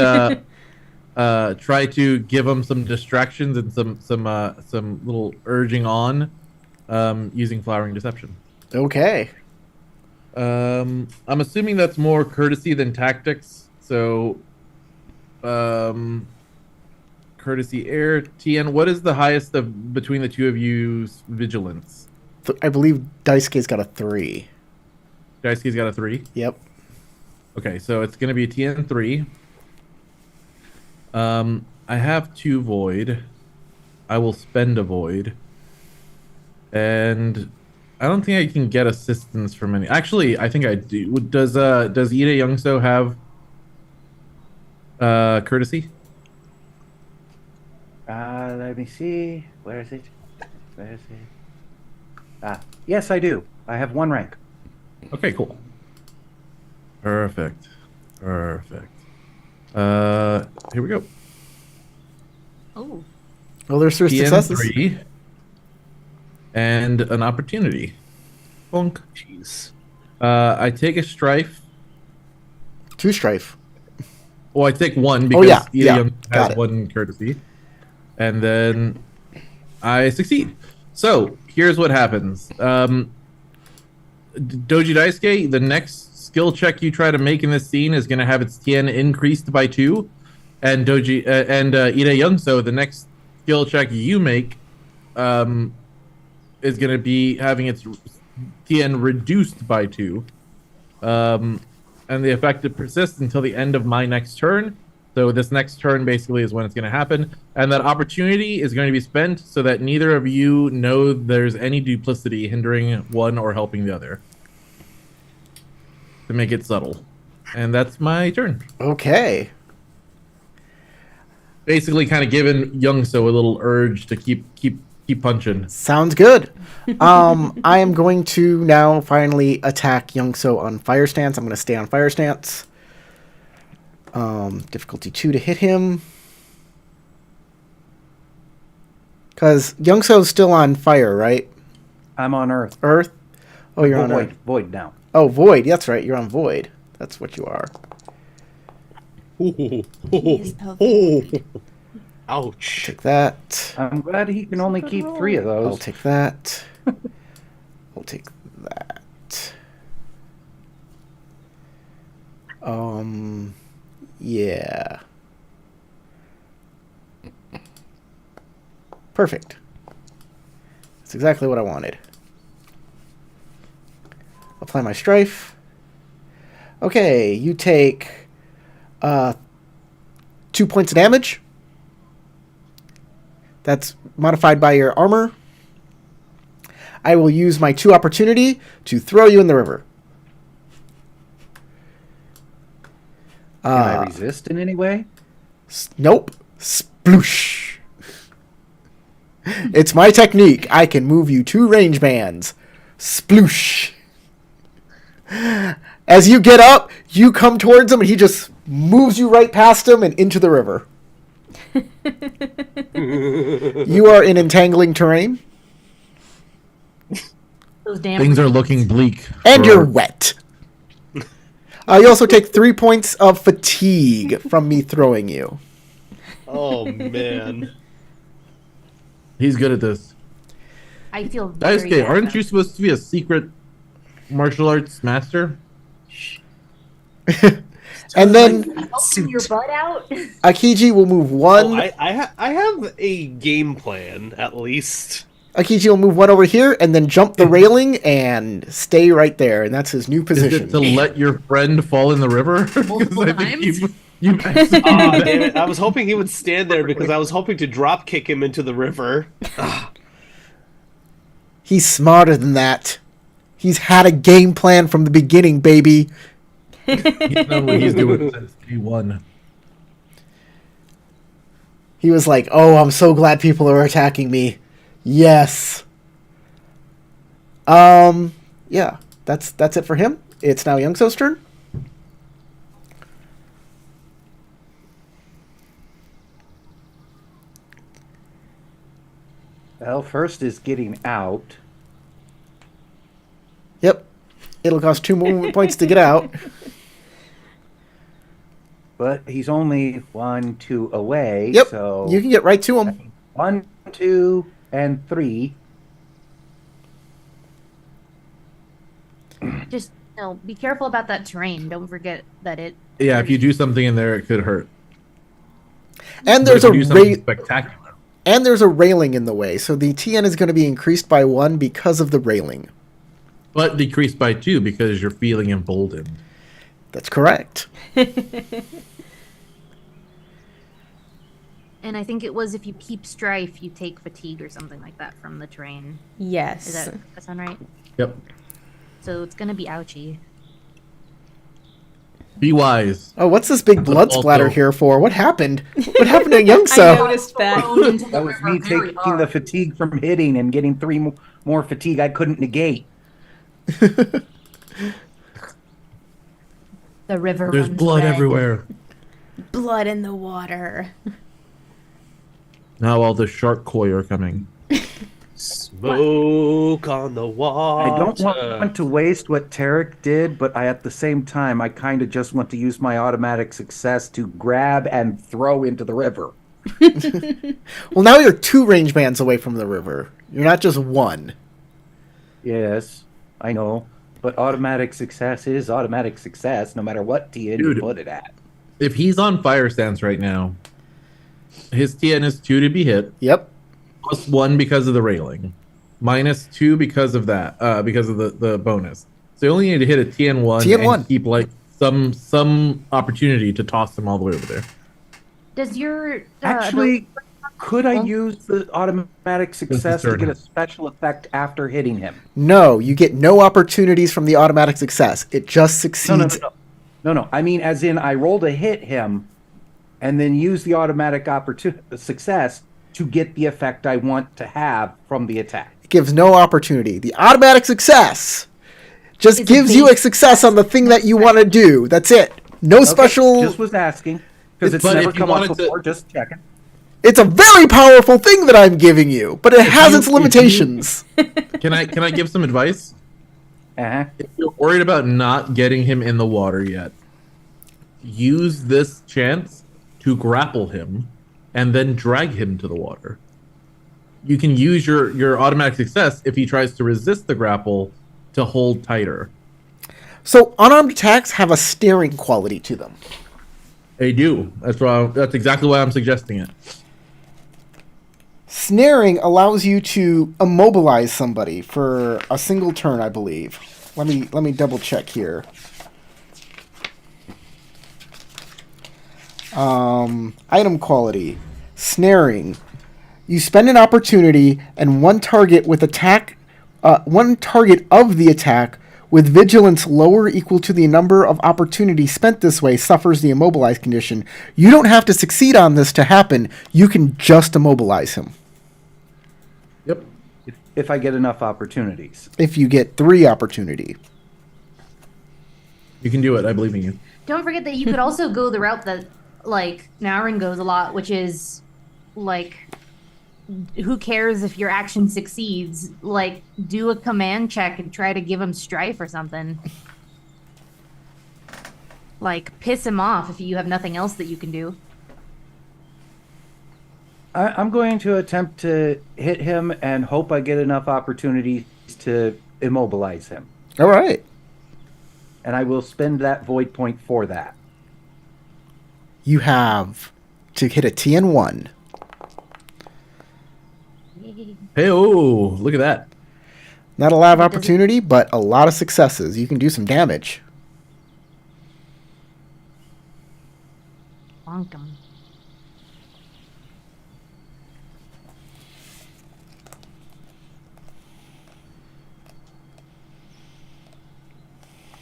try to give them some distractions and some little urging on, using flowering deception. Okay. I'm assuming that's more courtesy than tactics. So, courtesy air. TN, what is the highest of between the two of you's vigilance? I believe Daisuke's got a 3. Daisuke's got a 3. Yep. Okay, so it's going to be a TN 3. I have 2 void. I will spend a void. And I don't think I can get assistance from any. Actually, I think I do. Does Ide Youngso have courtesy? Let me see. Where is it? Yes, I do. I have 1 rank. Okay, cool. Perfect. Here we go. Oh, Well, there's 3 successes. TN3 and an opportunity. Bonk. jeez. I take a strife. 2 strife. Well, I take 1 because yeah, Ide yeah, Young got has it. 1 courtesy. And then I succeed. So, here's what happens. Doji Daisuke, the next skill check you try to make in this scene is going to have its TN increased by 2. And Ide Youngso, the next skill check you make is going to be having its TN reduced by 2. And the effect persists until the end of my next turn. So this next turn basically is when it's going to happen. And that opportunity is going to be spent so that neither of you know there's any duplicity hindering one or helping the other. To make it subtle. And that's my turn. Okay. Basically kind of giving Youngso a little urge to keep punching. Sounds good. I am going to now finally attack Youngso on fire stance. I'm going to stay on fire stance. Difficulty 2 to hit him. Because Youngso's still on fire, right? I'm on Earth. Earth? Oh, you're on Void. Earth. Void now. Oh, Void. That's right. You're on Void. That's what you are. Ooh. He's a Oh. Ouch. Take that. I'm glad he can only keep 3 of those. I'll take that. I'll take that. Yeah. Perfect. That's exactly what I wanted. Apply my strife. Okay, you take 2 points of damage. That's modified by your armor. I will use my 2 opportunity to throw you in the river. Can I resist in any way? Nope. Sploosh. It's my technique. I can move you 2 range bands. Sploosh. As you get up, you come towards him, and he just moves you right past him and into the river. You are in entangling terrain, Those damn Things are looking bleak. and for- you're wet. You also take 3 points of fatigue from me throwing you. Oh man. He's good at this. I feel very Daisuke, bad aren't about you supposed to be a secret martial arts master? And then helping your butt out. Akiji will move one. Oh, I have a game plan at least. Akiji will move one over here and then jump the railing and stay right there. And that's his new Is position. it to let your friend fall in the river? 'Cause Multiple I think times? you mentioned Ah, that. damn it. I was hoping he would stand there because I was hoping to drop kick him into the river. He's smarter than that. He's had a game plan from the beginning, baby. He's known what he's doing since day one. He was like, "Oh, I'm so glad people are attacking me." Yes. Yeah. That's it for him. It's now Youngso's turn. Well, first is getting out. Yep. It'll cost 2 movement points to get out. But he's only 1, 2 away. Yep. So You can get right to him. 1, 2, and 3. Just be careful about that terrain. Don't forget that it. Yeah, if you do something in there, it could hurt. And But there's if a you do something spectacular. and there's a railing in the way, so the TN is going to be increased by 1 because of the railing. But decreased by 2 because you're feeling emboldened. That's correct. And I think it was if you keep strife, you take fatigue or something like that from the terrain. Yes. Is that sound right? Yep. So it's gonna be ouchy. Be wise. Oh, what's this big blood Also- splatter here for? What happened? What happened to I Youngso? noticed that. That was me taking the fatigue from hitting and getting 3 more fatigue I couldn't negate. The river. There's runs blood red. everywhere. Blood in the water. Now all the shark koi are coming. Smoke on the water. I don't want to waste what Tarek did, but at the same time, I kind of just want to use my automatic success to grab and throw into the river. Well, now you're 2 range bands away from the river. You're not just 1. Yes, I know. But automatic success is automatic success, no matter what TN you Dude. put it at. If he's on fire stance right now, his TN is 2 to be hit, Yep. plus 1 because of the railing, minus 2 because of that, because of the bonus. So you only need to hit a TN1 TN1. and keep like some opportunity to toss them all the way over there. Does your Actually, could I use the automatic success to turn. get a special effect after hitting him? No, you get no opportunities from the automatic success. It just succeeds. No. I mean, as in, I roll to hit him, and then use the automatic success to get the effect I want to have from the attack. It gives no opportunity. The automatic success just Is a gives you a base success on the thing that you want to do. That's it. No special. Just was asking because it's But never if you come up wanted to- before. Just checking. It's a very powerful thing that I'm giving you, but it has you- its if you- limitations. Can I give some advice? Uh-huh. If you're worried about not getting him in the water yet, use this chance to grapple him and then drag him to the water. You can use your automatic success if he tries to resist the grapple to hold tighter. So unarmed attacks have a staring quality to them. They do. That's exactly why I'm suggesting it. Snaring allows you to immobilize somebody for a single turn, I believe. Let me double check here. Item quality. Snaring. You spend an opportunity and one target of the attack with vigilance lower or equal to the number of opportunities spent this way suffers the immobilized condition. You don't have to succeed on this to happen. You can just immobilize him. Yep. If I get enough opportunities. If you get 3 opportunity. You can do it. I believe in you. Don't forget that you could also go the route that, like, Naurin goes a lot, which is, like, who cares if your action succeeds? Like, do a command check and try to give him strife or something. Like, piss him off if you have nothing else that you can do. I'm going to attempt to hit him and hope I get enough opportunities to immobilize him. All right. And I will spend that void point for that. You have to hit a TN1. Hey, oh, look at that. Not a lot of opportunity, but a lot of successes. You can do some damage. Bonk 'em.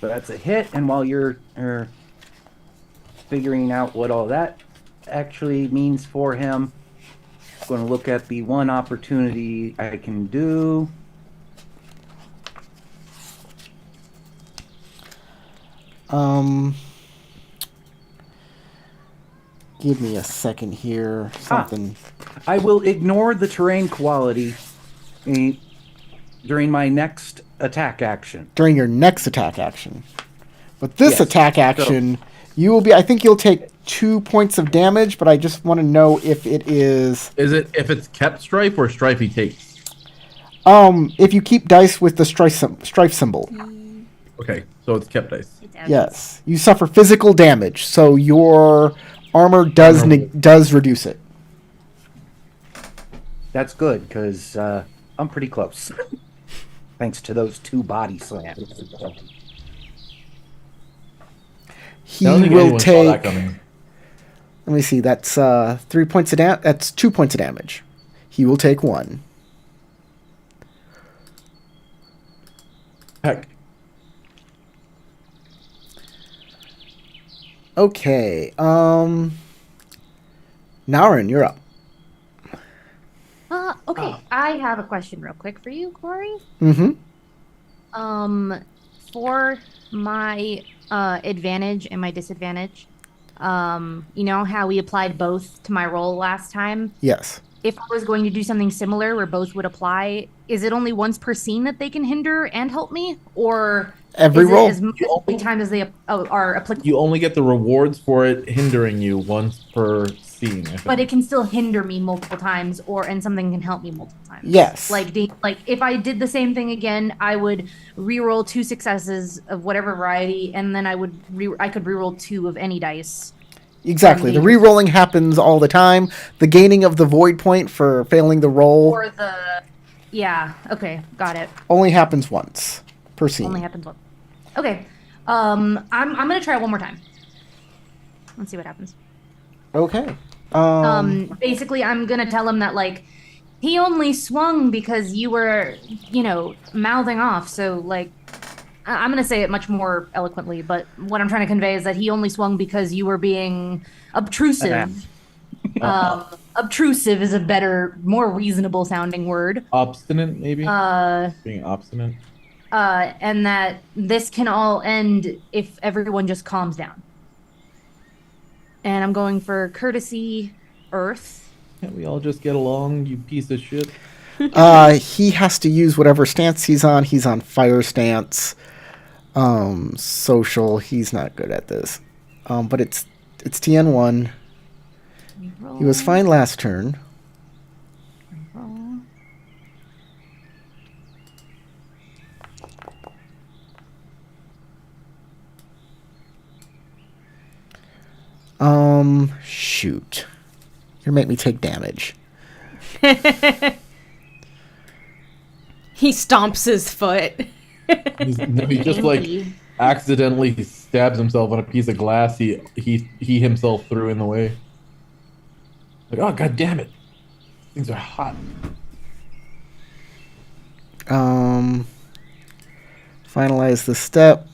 So that's a hit, and while you're figuring out what all that actually means for him, I'm going to look at the one opportunity I can do. Give me a second here. Something. I will ignore the terrain quality during my next attack action. During your next attack action. But this Yes. attack action, you will be. I think you'll take 2 points of damage, but I just want to know if it is. Is it if it's kept strife or strife he takes? If you keep dice with the strife symbol. Okay, so it's kept dice. It's out. Yes, you suffer physical damage, so your armor does reduce it. That's good, because I'm pretty close. Thanks to those 2 body slams. He I don't think will anyone saw that take. coming. Let me see. That's 3 points of damage. That's 2 points of damage. He will take 1. Heck. Okay. Naurin, you're up. Okay, I have a question real quick for you, Corey. Mm-hmm. For my advantage and my disadvantage, you know how we applied both to my roll last time? Yes. If I was going to do something similar where both would apply, is it only once per scene that they can hinder and help me? Or Every is roll. it as many times as they are applicable? You only get the rewards for it hindering you once per scene. I think. But it can still hinder me multiple times, and something can help me multiple times. Yes. Like if I did the same thing again, I would re-roll 2 successes of whatever variety, and then I could re-roll 2 of any dice. Exactly. The re-rolling happens all the time. The gaining of the void point for failing the roll Or yeah. Okay, got it. only happens once per scene. Only happens once. Okay. I'm gonna try one more time. Let's see what happens. Okay. Basically, I'm gonna tell him that, like, he only swung because you were, mouthing off. So, like, I'm gonna say it much more eloquently, but what I'm trying to convey is that he only swung because you were being obtrusive. Obtrusive is a better, more reasonable sounding word. Obstinate, maybe? Being obstinate. And that this can all end if everyone just calms down. And I'm going for courtesy, earth. Can't we all just get along, you piece of shit? He has to use whatever stance he's on. He's on fire stance. Social. He's not good at this. But it's TN1. He was fine last turn. Roll. Shoot. You're make me take damage. He stomps his foot. He just like Stinky. accidentally stabs himself on a piece of glass he himself threw in the way. Like, oh god damn it. Things are hot. Finalize the step.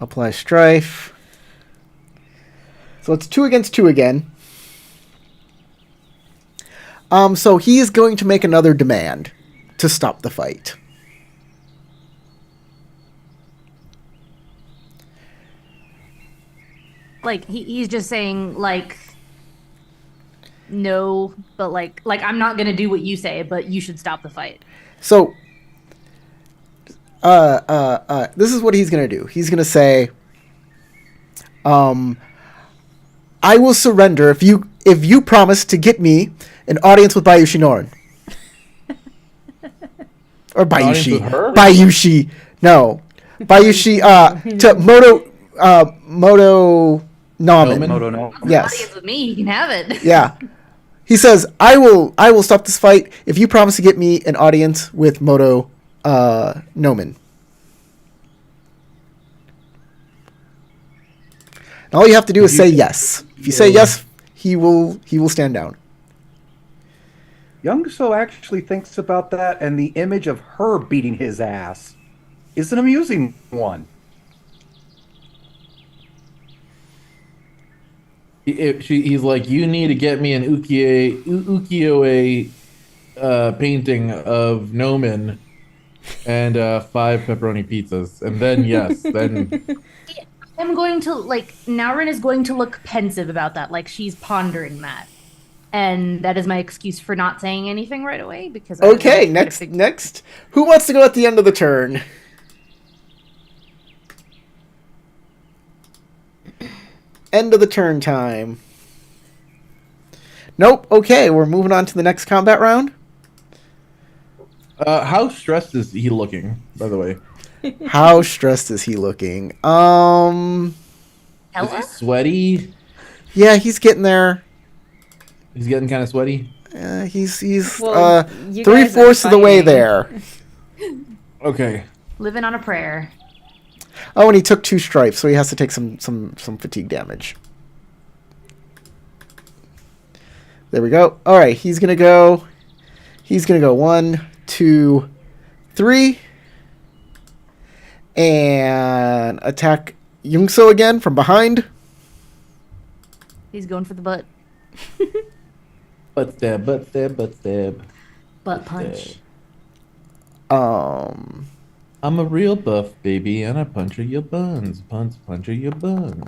Apply strife. So it's 2 against 2 again. So he is going to make another demand to stop the fight. Like he's just saying like no, but like I'm not gonna do what you say, but you should stop the fight. So, this is what he's gonna do. He's gonna say, "I will surrender if you promise to get me an audience with Bayushi Norin." Or Audience Bayushi. with her? Bayushi. No. Bayushi, to Moto Namen. Moto no. Yes. Audience with me, you can have it. Yeah. He says, I will stop this fight if you promise to get me an audience with Moto Nomen. And all you have to do is say yes. If you say yes, he will stand down. Youngso actually thinks about that, and the image of her beating his ass is an amusing one. He's like, you need to get me an ukiyo-e painting of Nomen and 5 pepperoni pizzas, and then yes, then I'm going to like Naurin is going to look pensive about that, like she's pondering that. And that is my excuse for not saying anything right away because Okay, next. Who wants to go at the end of the turn? End of the turn time. Nope. Okay, we're moving on to the next combat round. how stressed is he looking, by the way? How stressed is he looking? Is Hella? he sweaty? Yeah, he's getting there. He's getting kind of sweaty. He's Well, you guys are 3/4 of the way fighting. there. Okay. Living on a prayer. Oh, and he took 2 stripes, so he has to take some fatigue damage. There we go. All right, he's gonna go 1, 2, 3, and attack Youngso again from behind. He's going for the butt. Butt stab, butt stab, butt stab. Butt punch. I'm a real buff, baby, and I puncture your buns. Puncture your buns.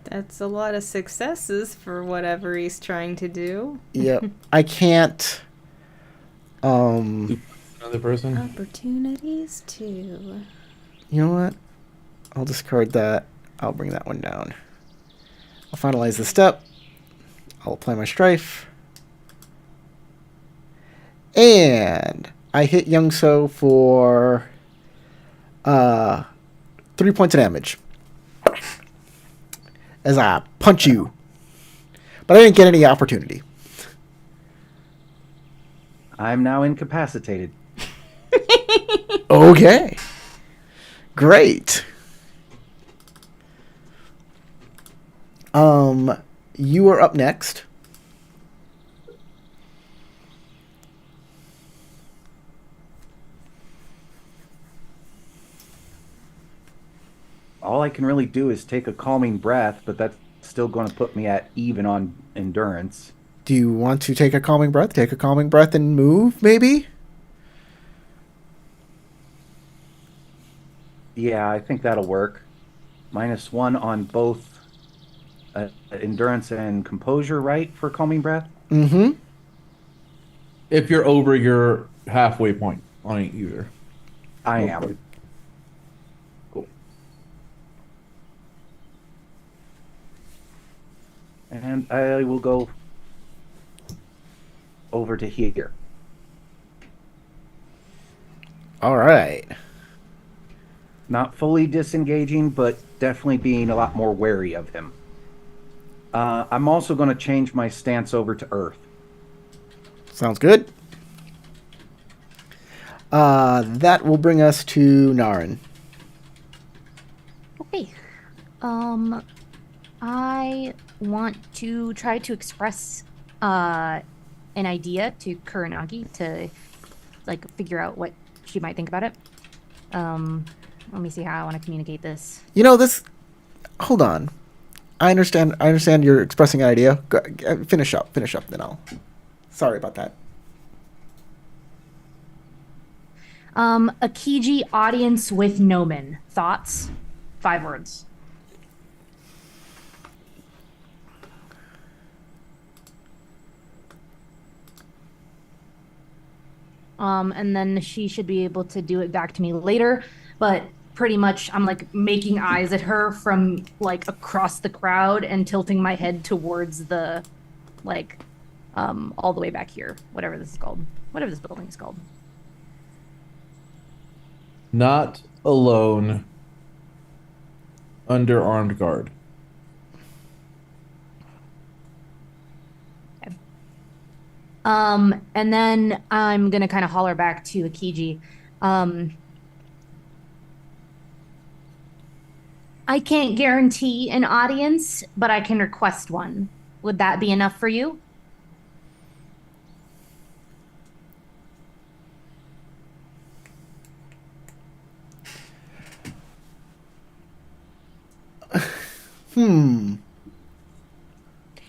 That's a lot of successes for whatever he's trying to do. Yep. I can't. Another person? Opportunities too. You know what? I'll discard that. I'll bring that one down. I'll finalize the step. I'll apply my strife. And I hit Youngso for 3 points of damage. As I punch you. But I didn't get any opportunity. I'm now incapacitated. Okay. Great. You are up next. All I can really do is take a calming breath, but that's still going to put me at even on endurance. Do you want to take a calming breath? Take a calming breath and move, maybe? Yeah, I think that'll work. -1 on both endurance and composure, right, for calming breath? Mm-hmm. If you're over your halfway point on either. I am. And I will go over to here. All right. Not fully disengaging, but definitely being a lot more wary of him. I'm also going to change my stance over to Earth. Sounds good. That will bring us to Naren. Okay. I want to try to express an idea to Kuranagi to like figure out what she might think about it. Let me see how I want to communicate this. You know this. Hold on. I understand. I understand you're expressing an idea. Go, finish up. Finish up. Then I'll. Sorry about that. Akiji audience with Nomen. Thoughts? 5 words. And then she should be able to do it back to me later. But pretty much, I'm like making eyes at her from like across the crowd and tilting my head towards the, like, all the way back here, whatever this is called, whatever this building is called. Not alone. Under armed guard. And then I'm gonna kind of holler back to Akiji. I can't guarantee an audience, but I can request one. Would that be enough for you?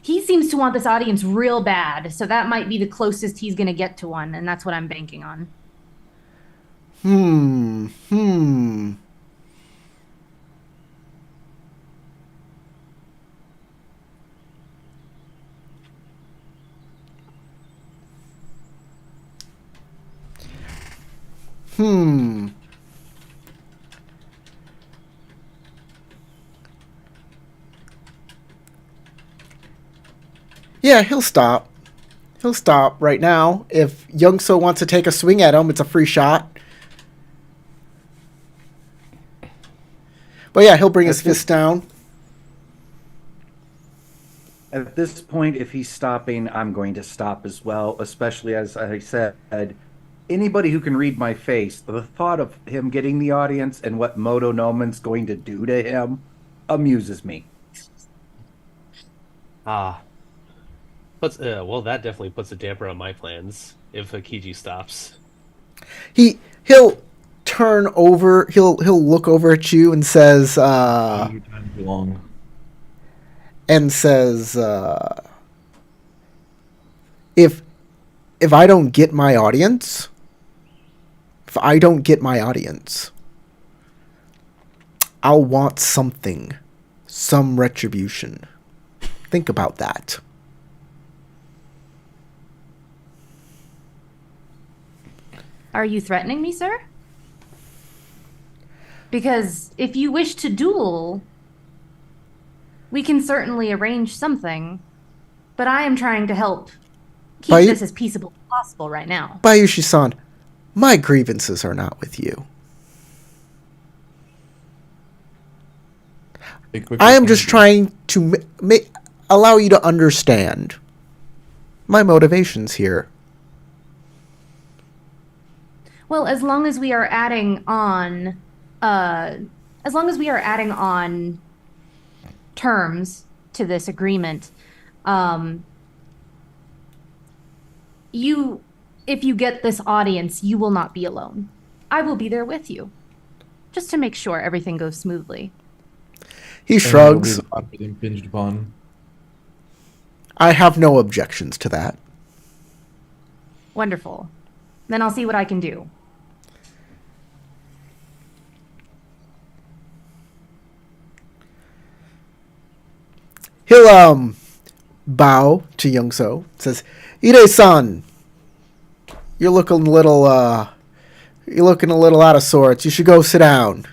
He seems to want this audience real bad, so that might be the closest he's gonna get to one, and that's what I'm banking on. Yeah, he'll stop. He'll stop right now. If Youngso wants to take a swing at him, it's a free shot. But yeah, he'll bring his fist down. At this point, if he's stopping, I'm going to stop as well, especially as I said, anybody who can read my face, the thought of him getting the audience and what Moto Noman's going to do to him amuses me. Well, that definitely puts a damper on my plans if Akiji stops. He'll turn over. He'll look over at you and says, Your time too long. if I don't get my audience, I'll want something, some retribution. Think about that. Are you threatening me, sir? Because if you wish to duel, we can certainly arrange something. But I am trying to help keep this as peaceable as possible right now. Bayushi-san, my grievances are not with you. I am just trying to allow you to understand my motivations here. Well, as long as we are adding on, terms to this agreement, if you get this audience, you will not be alone. I will be there with you, just to make sure everything goes smoothly. He shrugs. Impinged upon. I have no objections to that. Wonderful. Then I'll see what I can do. He'll bow to Youngso. Says, "Ide-san, you're looking a little out of sorts. You should go sit down."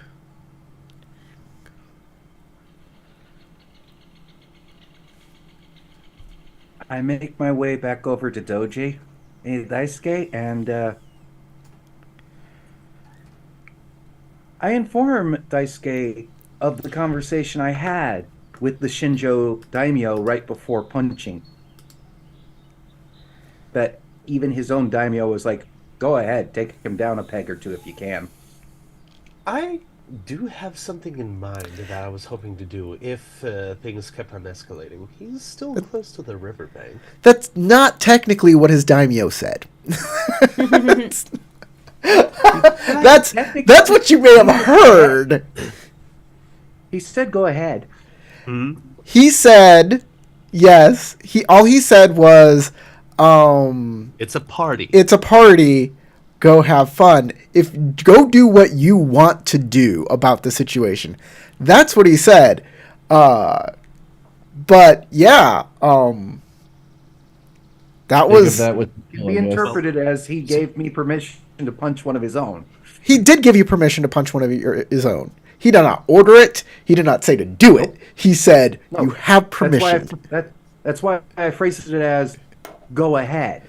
I make my way back over to Doji Daisuke, and I inform Daisuke of the conversation I had with the Shinjo daimyo right before punching. That even his own daimyo was like, "Go ahead, take him down a peg or two if you can." I do have something in mind that I was hoping to do if things kept on escalating. He's still close to the riverbank. That's not technically what his daimyo said. That's what you may have heard. He said, "Go ahead." He said, yes. All he said was, It's a party. "It's a party. Go have fun. Go do what you want to do about the situation." That's what he said. But yeah, that was. That with It can be interpreted as he gave me permission to punch one of his own. He did give you permission to punch one of his own. He did not order it. He did not say to do it. He said, No, you have permission. That's why I phrased it as, "Go ahead."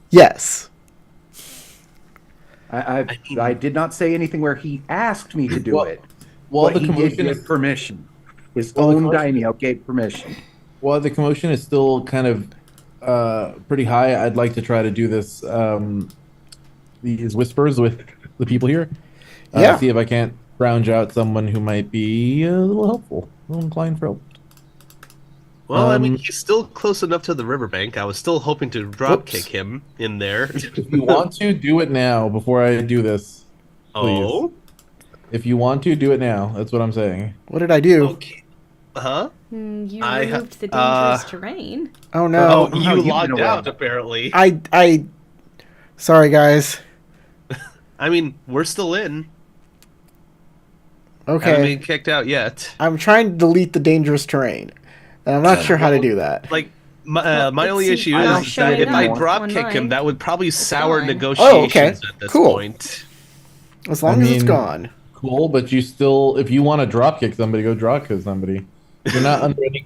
Yes. I did not say anything where he asked me to do it. While But the he did commotion give is permission. His Well, the own commotion- daimyo gave permission. while the commotion is still kind of pretty high, I'd like to try to do this these whispers with the people here. Yeah. See if I can't round out someone who might be a little helpful, a little inclined for help. Well, I mean, he's still close enough to the riverbank. I was still hoping to drop Oops. kick him in there. If you want to, do it now before I do this. Please. Oh? If you want to, do it now. That's what I'm saying. What did I do? Okay. Huh? You I ha- removed the dangerous terrain. Oh no. Oh, how you you've been logged away. out, apparently. I. Sorry, guys. I mean, we're still in. Haven't Okay. been kicked out yet. I'm trying to delete the dangerous terrain. And I'm not sure how to do that. Like, my only it's issue not is showing that if I up drop on kick him, mine. that would probably sour gone. negotiations Oh, okay. at this Cool. point. As long I as it's mean- gone. Cool, but you still, if you want to drop kick somebody, go drop kick somebody. You're not under any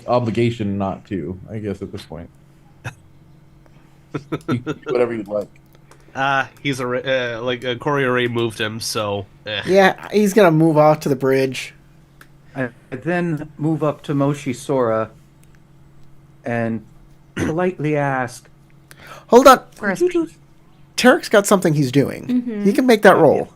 obligation not to. I guess at this point, you can do whatever you'd like. He's Corey already moved him, so. Yeah, he's gonna move off to the bridge. I then move up to Moshi Sora and politely ask, Hold on. Whereas Tarek's got something he's doing. He can make that roll.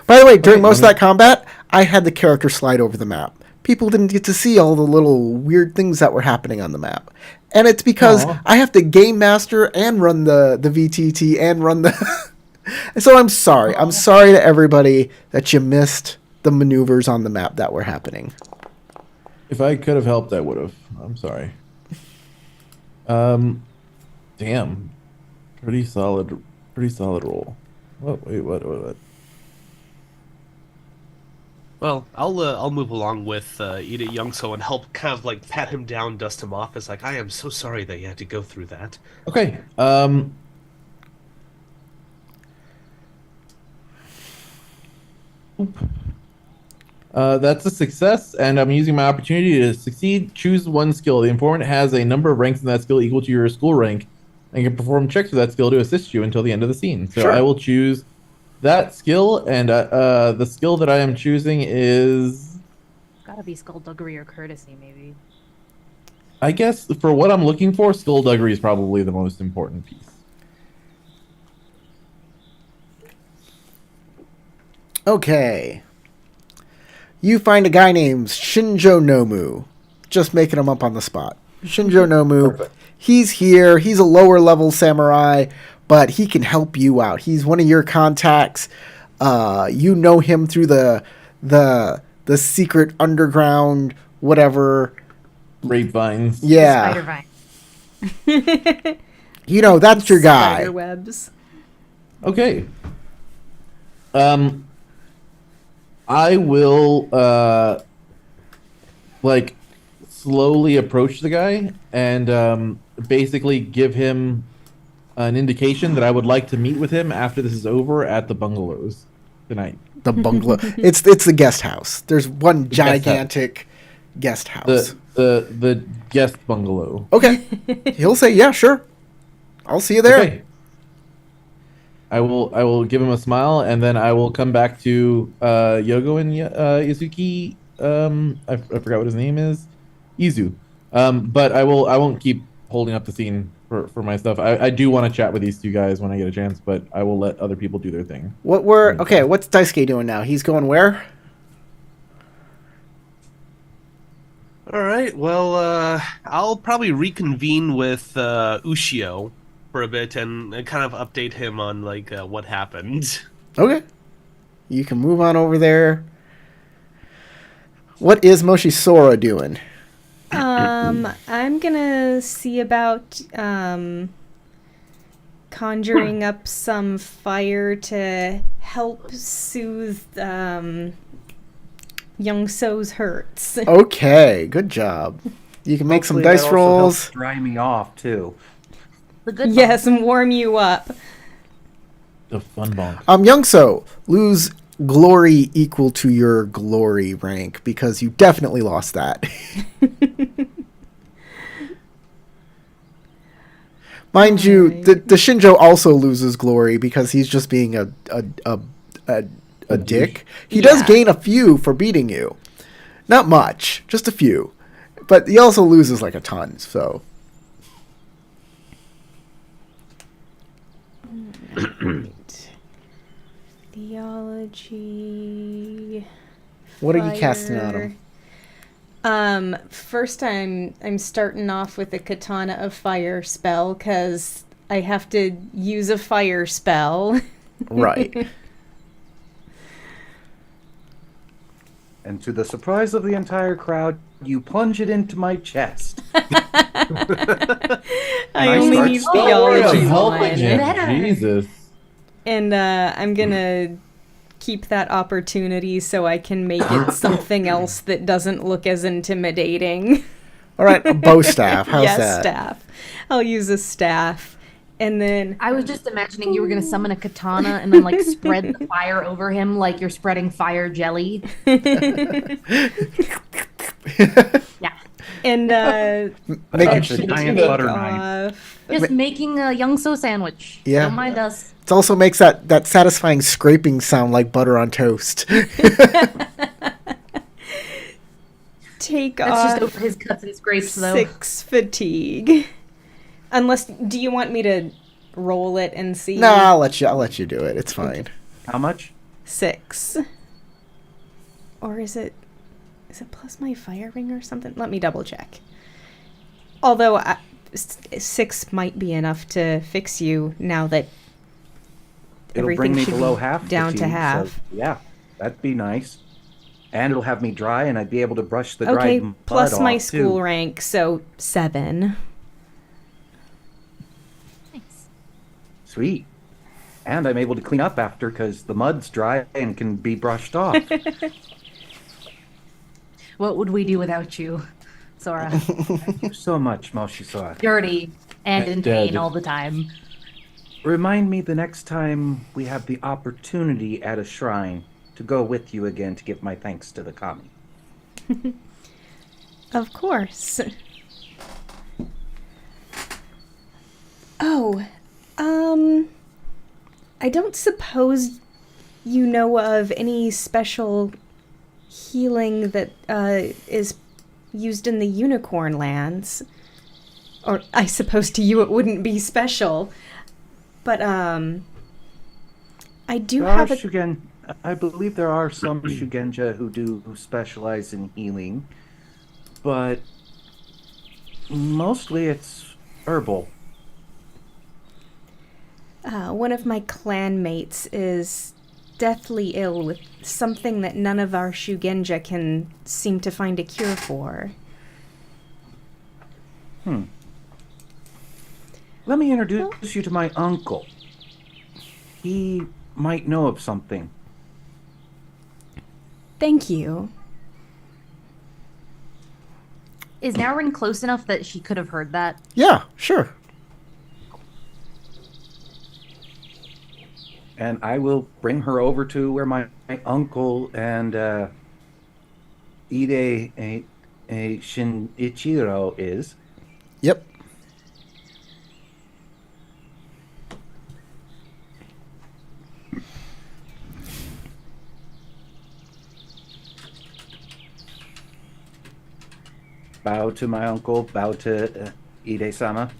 By the way, during most of that combat, I had the character slide over the map. People didn't get to see all the little weird things that were happening on the map. And it's because Aw. I have to game master and run the VTT and run the... So I'm sorry. I'm sorry to everybody that you missed the maneuvers on the map that were happening. If I could have helped, I would have. I'm sorry. Damn. Pretty solid roll. What? Wait, what? Well, I'll move along with Ida Youngso and help kind of like pat him down, dust him off. It's like, I am so sorry that you had to go through that. Okay. That's a success, and I'm using my opportunity to succeed. Choose one skill. The informant has a number of ranks in that skill equal to your school rank, and can perform checks with that skill to assist you until the end of the scene. So Sure. I will choose that skill, and the skill that I am choosing is, gotta be skullduggery or courtesy, maybe. I guess, for what I'm looking for, skullduggery is probably the most important piece. Okay. You find a guy named Shinjo Nomu. Just making him up on the spot. Shinjo Nomu. Perfect. He's here. He's a lower level samurai, but he can help you out. He's one of your contacts. You know him through the secret underground whatever. Grapevines. Yeah. Spider vine. You know, that's your guy. Spider webs. Okay. I will slowly approach the guy and basically give him an indication that I would like to meet with him after this is over at the bungalows tonight. The bungalow. It's the guest house. There's one guest house. gigantic guest house. The guest bungalow. Okay. He'll say, yeah, sure. I'll see you there. Okay. I will give him a smile, and then I will come back to Yogo and Izuki. I forgot what his name is. Izu. But I won't keep holding up the scene for my stuff. I do want to chat with these two guys when I get a chance, but I will let other people do their thing. What's Daisuke doing now? He's going where? All right. Well, I'll probably reconvene with Ushio for a bit and kind of update him on like what happened. Okay. You can move on over there. What is Moshi Sora doing? I'm gonna see about conjuring up some fire to help soothe Young So's hurts. Okay, good job. You can make some Hopefully dice that also rolls. helps dry me off too. The good Yes, and warm you up. The fun bonk. Young So, lose glory equal to your glory rank because you definitely lost that. Mind you, the Shinjo also loses glory because he's just being a dick. He does gain a few for beating you. Not much, just a few. But he also loses like a ton, so. Theology. What are you casting on him? First I'm starting off with a Katana of Fire spell because I have to use a fire spell. Right. And to the surprise of the entire crowd, you plunge it into my chest. I I only start need speaking? theology Helping one. him, Better. Jesus. And I'm gonna keep that opportunity so I can make it something else that doesn't look as intimidating. All right, a bow staff. How's yes, that? staff. I'll use a staff. And then I was just imagining you were going to summon a katana and then like spread the fire over him like you're spreading fire jelly. Yeah. and Make that it- should giant take butter knife. off. Just making a young so sandwich. Yeah. Don't mind us. It also makes that satisfying scraping sound like butter on toast. Take That's off just over his cuts and scrapes though. 6 fatigue. Unless, do you want me to roll it and see? No, I'll let you do it. It's fine. How much? 6. Or is it plus my fire ring or something? Let me double check. Although 6 might be enough to fix you now that It'll everything bring me should below be half. down to fatigue, half. So, yeah, that'd be nice. And it'll have me dry, and I'd be able to brush the Okay, dried mud plus my off, school too. rank, so 7. Nice. Sweet. And I'm able to clean up after because the mud's dry and can be brushed off. What would we do without you, Sora? Thank you so much, Moshisora. Dirty and in Dead. pain all the time. Remind me the next time we have the opportunity at a shrine to go with you again to give my thanks to the kami. Of course. Oh, I don't suppose you know of any special healing that is used in the Unicorn Lands. Or I suppose to you it wouldn't be special. But I do There are have a I believe there are some Shugenja who specialize in healing, but mostly it's herbal. one of my clanmates is deathly ill with something that none of our Shugenja can seem to find a cure for. Let me introduce you to my uncle. He might know of something. Thank you. Is Naurin close enough that she could have heard that? Yeah, sure. And I will bring her over to where my uncle and Ide Shinichiro is. Yep. Bow to my uncle, bow to Ide-sama.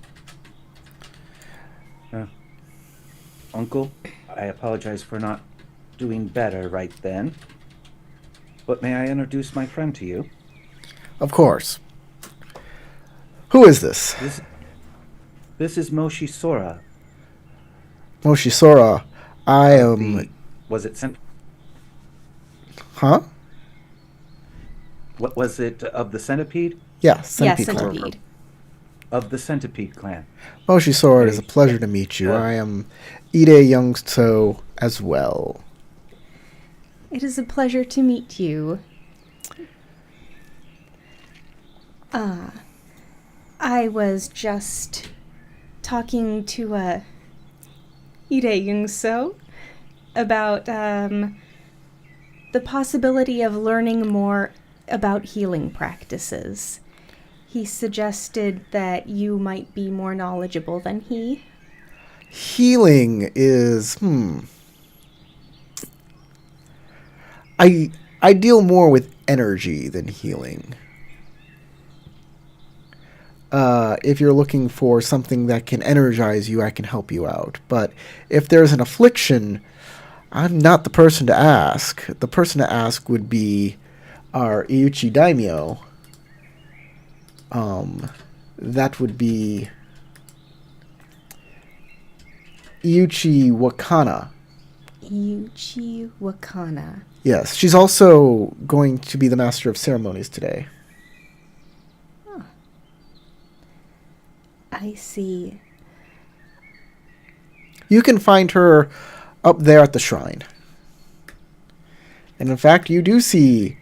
Uncle, I apologize for not doing better right then. But may I introduce my friend to you? Of course. Who is this? This is Moshi Sora. Moshisora. I am. Was it sent? Huh? What was it of the centipede? Yeah, Centipede Yeah, Clan. centipede. Of the centipede clan. Moshisora, it is a pleasure to meet you. I am Ide Youngso as well. It is a pleasure to meet you. I was just talking to Ide Youngso about the possibility of learning more about healing practices. He suggested that you might be more knowledgeable than he. Healing is I deal more with energy than healing. If you're looking for something that can energize you, I can help you out. But if there's an affliction, I'm not the person to ask. The person to ask would be our Iuchi Daimyo. That would be Iuchi Wakana. Iuchi Wakana. Yes, she's also going to be the master of ceremonies today. I see. You can find her up there at the shrine. And in fact, you do see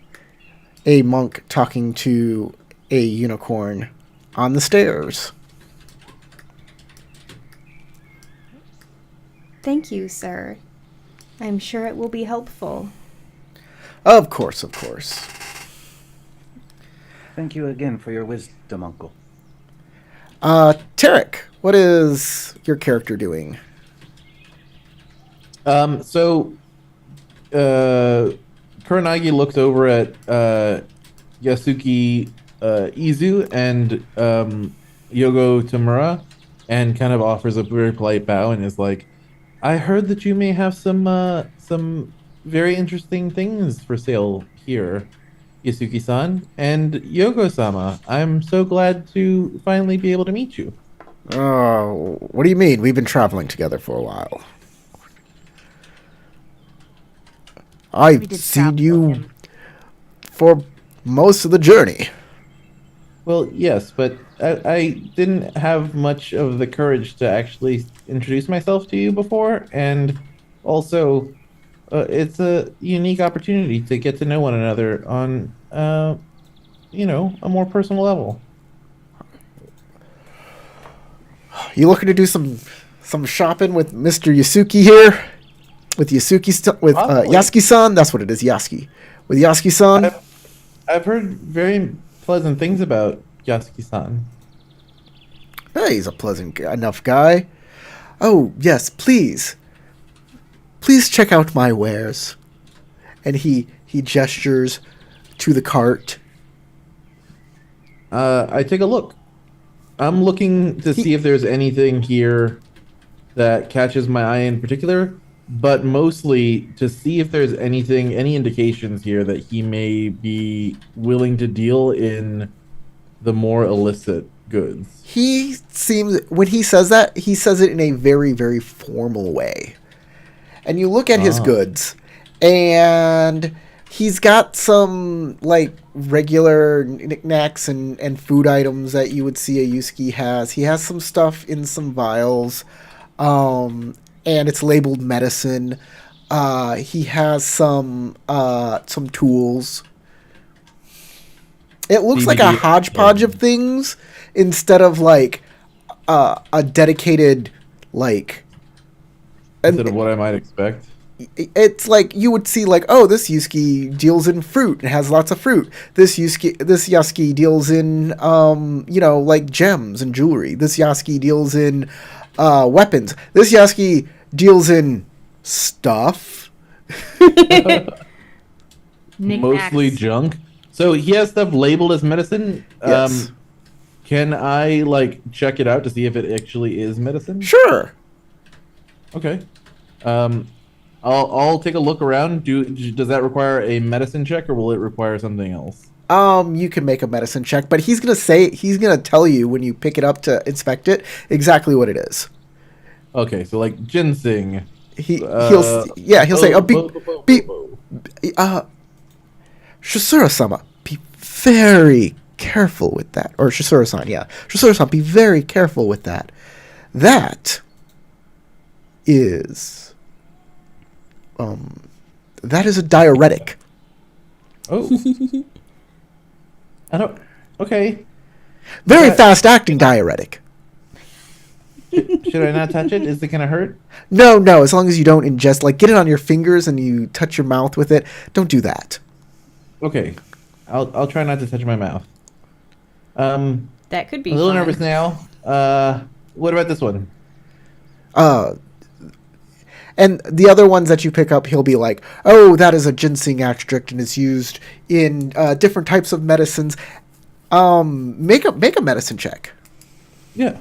a monk talking to a unicorn on the stairs. Thank you, sir. I'm sure it will be helpful. Of course, of course. Thank you again for your wisdom, Uncle. Tarek, what is your character doing? So Kuranagi looks over at Yasuki Izu and Yogo Tamura and kind of offers a very polite bow and is like, I heard that you may have some very interesting things for sale here, Yasuki-san. And Yogo-sama, I'm so glad to finally be able to meet you. Oh, what do you mean? We've been traveling together for a while. We I've did seen travel with you him. for most of the journey. Well, yes, but I didn't have much of the courage to actually introduce myself to you before, and also it's a unique opportunity to get to know one another on, a more personal level. You looking to do some shopping with Mr. Yasuki here? With Possibly. Yasuki-san? That's what it is, Yasuki. With Yasuki-san? I've heard very pleasant things about Yasuki-san. Hey, he's a pleasant enough guy. Oh, yes, please. Please check out my wares. And he gestures to the cart. I take a look. I'm looking to see if there's anything here that catches my eye in particular, but mostly to see if there's any indications here that he may be willing to deal in the more illicit goods. He seems, when he says that, he says it in a very, very formal way. And you look at his goods, and he's got some, like, regular knickknacks and food items that you would see a Yusuke has. He has some stuff in some vials, and it's labeled medicine. He has some tools. It looks like a CBD. hodgepodge of things instead of, like, a dedicated, like... Instead of what I might expect. it's like you would see like, oh, this Yuski deals in fruit and has lots of fruit. This Yasuki deals in like gems and jewelry. This Yasuki deals in weapons. This Yasuki deals in stuff. Mostly junk. So he has stuff labeled as medicine. Yes. Can I like check it out to see if it actually is medicine? Sure. Okay. I'll take a look around. Does that require a medicine check or will it require something else? You can make a medicine check, but he's gonna tell you when you pick it up to inspect it exactly what it is. Okay, so like ginseng. He'll say, Shisura-sama, be very careful with that. Or Shisura-san, yeah. Shisura-san, be very careful with that. That is a diuretic. Oh. I don't. Okay. Very fast-acting diuretic. Should I not touch it? Is it gonna hurt? No, as long as you don't ingest, like get it on your fingers and you touch your mouth with it. Don't do that. Okay. I'll try not to touch my mouth. That could be a little fun. nervous now. What about this one? And the other ones that you pick up, he'll be like, oh, that is a ginseng extract and is used in different types of medicines. Make a medicine check. Yeah.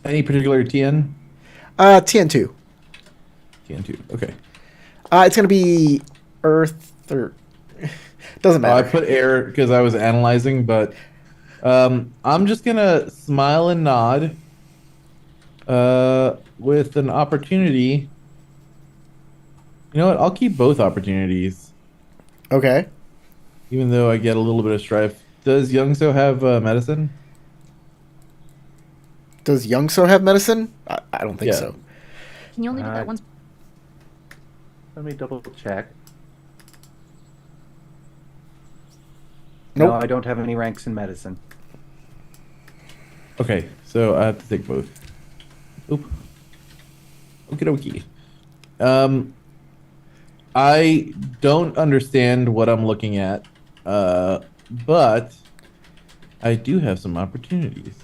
Any particular TN? TN2. TN2. Okay. It's going to be Earth or... Doesn't matter. I put air because I was analyzing, but I'm just going to smile and nod with an opportunity. You know what? I'll keep both opportunities. Okay. Even though I get a little bit of strife. Does Youngso have medicine? Does Youngso have medicine? I don't think so. Can you only do that once? Let me double check. Nope. No, I don't have any ranks in medicine. Okay, so I have to take both. Oop. Okie dokie. I don't understand what I'm looking at, but I do have some opportunities,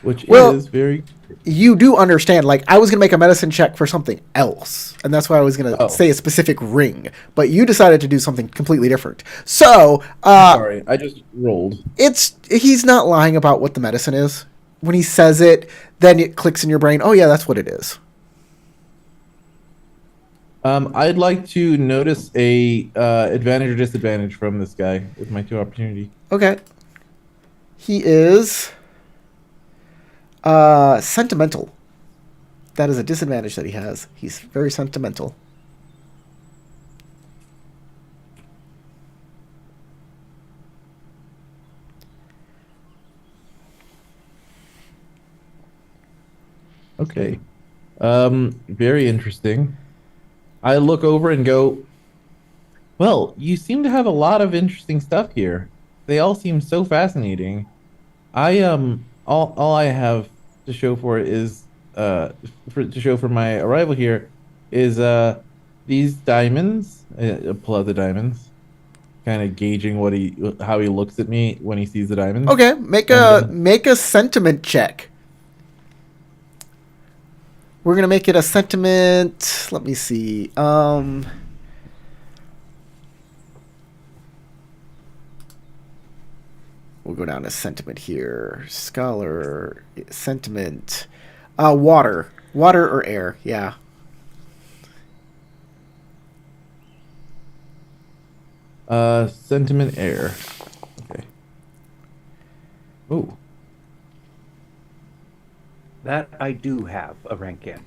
which is very... You do understand, like, I was going to make a medicine check for something else, and that's why I was going to say a specific ring, but you decided to do something completely different. So, sorry, I just rolled. He's not lying about what the medicine is. When he says it, then it clicks in your brain, oh yeah, that's what it is. I'd like to notice a advantage or disadvantage from this guy with my 2 opportunity. Okay. He is sentimental. That is a disadvantage that he has. He's very sentimental. Okay. Very interesting. I look over and go, well, you seem to have a lot of interesting stuff here. They all seem so fascinating. All I have to show for it is to show for my arrival here is these diamonds. Pull out the diamonds, kind of gauging how he looks at me when he sees the diamonds. Okay, make a sentiment check. We're gonna make it a sentiment. Let me see. We'll go down to sentiment here. Scholar sentiment. Water or air. Yeah. Sentiment air. Okay. Oh. That I do have a rank in.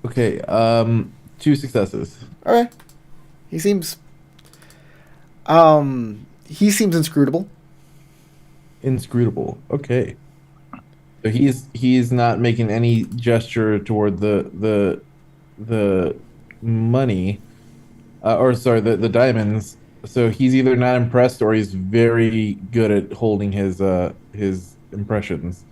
Okay, 2 successes. All right. He seems inscrutable. Inscrutable. Okay. So he's not making any gesture toward the money, or sorry, the diamonds. So he's either not impressed or he's very good at holding his impressions.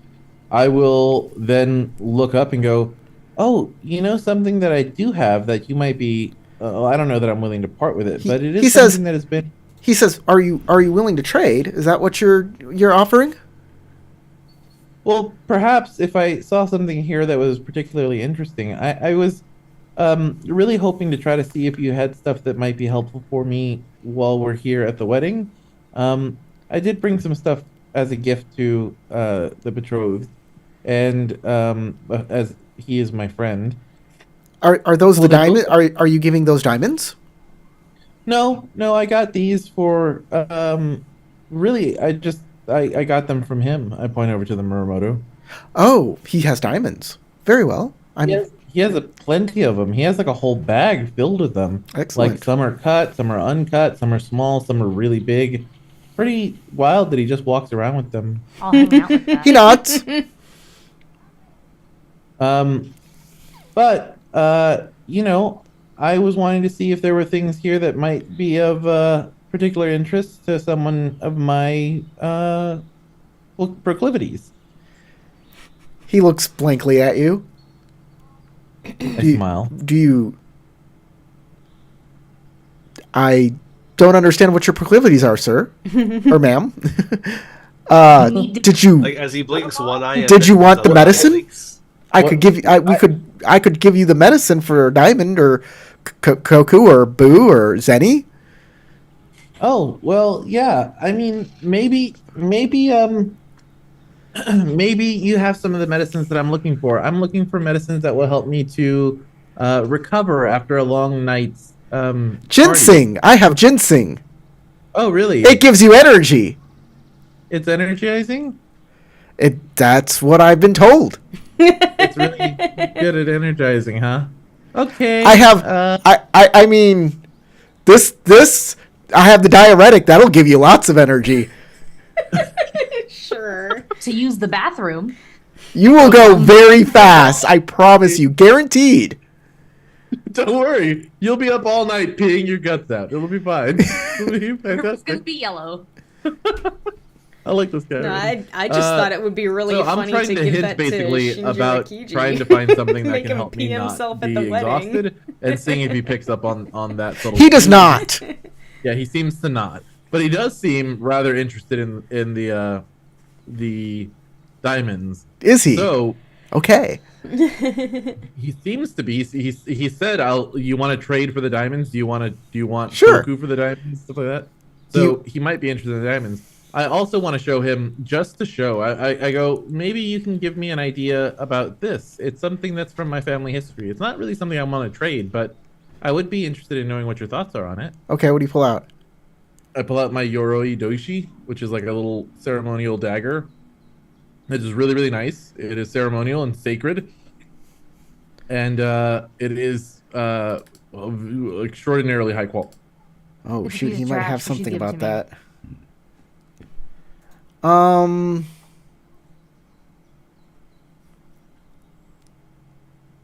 I will then look up and go, "Oh, you know something that I do have that you might be I don't know that I'm willing to part with it, He but it he is says something that has been he says, are you willing to trade? Is that what you're offering? well, perhaps if I saw something here that was particularly interesting. I was really hoping to try to see if you had stuff that might be helpful for me while we're here at the wedding. I did bring some stuff as a gift to the betrothed, and as he is my friend. Are those Well, the they're both. diamond? Are you giving those diamonds? No, no, I got these for really. I got them from him. I point over to the Muramoto. Oh, he has diamonds. Very well. I'm He has a plenty of them. He has like a whole bag filled with them. Like excellent. some are cut, some are uncut, some are small, some are really big. Pretty wild that he just walks around with them. All hanging out like that. He nods. Um, but you know, I was wanting to see if there were things here that might be of particular interest to someone of my proclivities. He looks blankly at you. I smile. Do you? I don't understand what your proclivities are, sir or ma'am. Did you? Like as he blinks one eye. And Did you then want the other eye medicine? blinks. I What- could give you. I could give you the medicine for Diamond or Koku or Boo or Zenny. Oh, well, yeah. I mean, maybe maybe you have some of the medicines that I'm looking for. I'm looking for medicines that will help me to recover after a long night's party. Ginseng. I have ginseng. Oh, really? It gives you energy. It's energizing? That's what I've been told. It's really good at energizing, huh? Okay. I have. I mean, this. I have the diuretic. That'll give you lots of energy. Sure. To use the bathroom. You will go very fast. I promise you, guaranteed. Don't worry. You'll be up all night peeing your guts out. It'll be fine. It'll be It's gonna fantastic. be yellow. I like this guy. No, already. I just thought it would be really So I'm funny trying to to give hint that basically to Shinji about Akiji. trying to find something that Make can him help pee me not himself be at the wedding. exhausted, and seeing if he picks up on that subtle. He does cue. not. Yeah, he seems to not, but he does seem rather interested in the diamonds. Is he? So Okay. he seems to be. He said, "I'll. You want to trade for the diamonds? Do you want Sure. Goku for the diamonds, stuff like that?" Do So he might be interested in the diamonds. I also want to show him just to show. I go, maybe you can give me an idea about this. It's something that's from my family history. It's not really something I want to trade, but I would be interested in knowing what your thoughts are on it. Okay, what do you pull out? I pull out my Yoroi Doishi, which is like a little ceremonial dagger. It is really, really nice. It is ceremonial and sacred. And it is extraordinarily high quality. Oh If shoot, he's he might trash, have you should something give it about to me. that.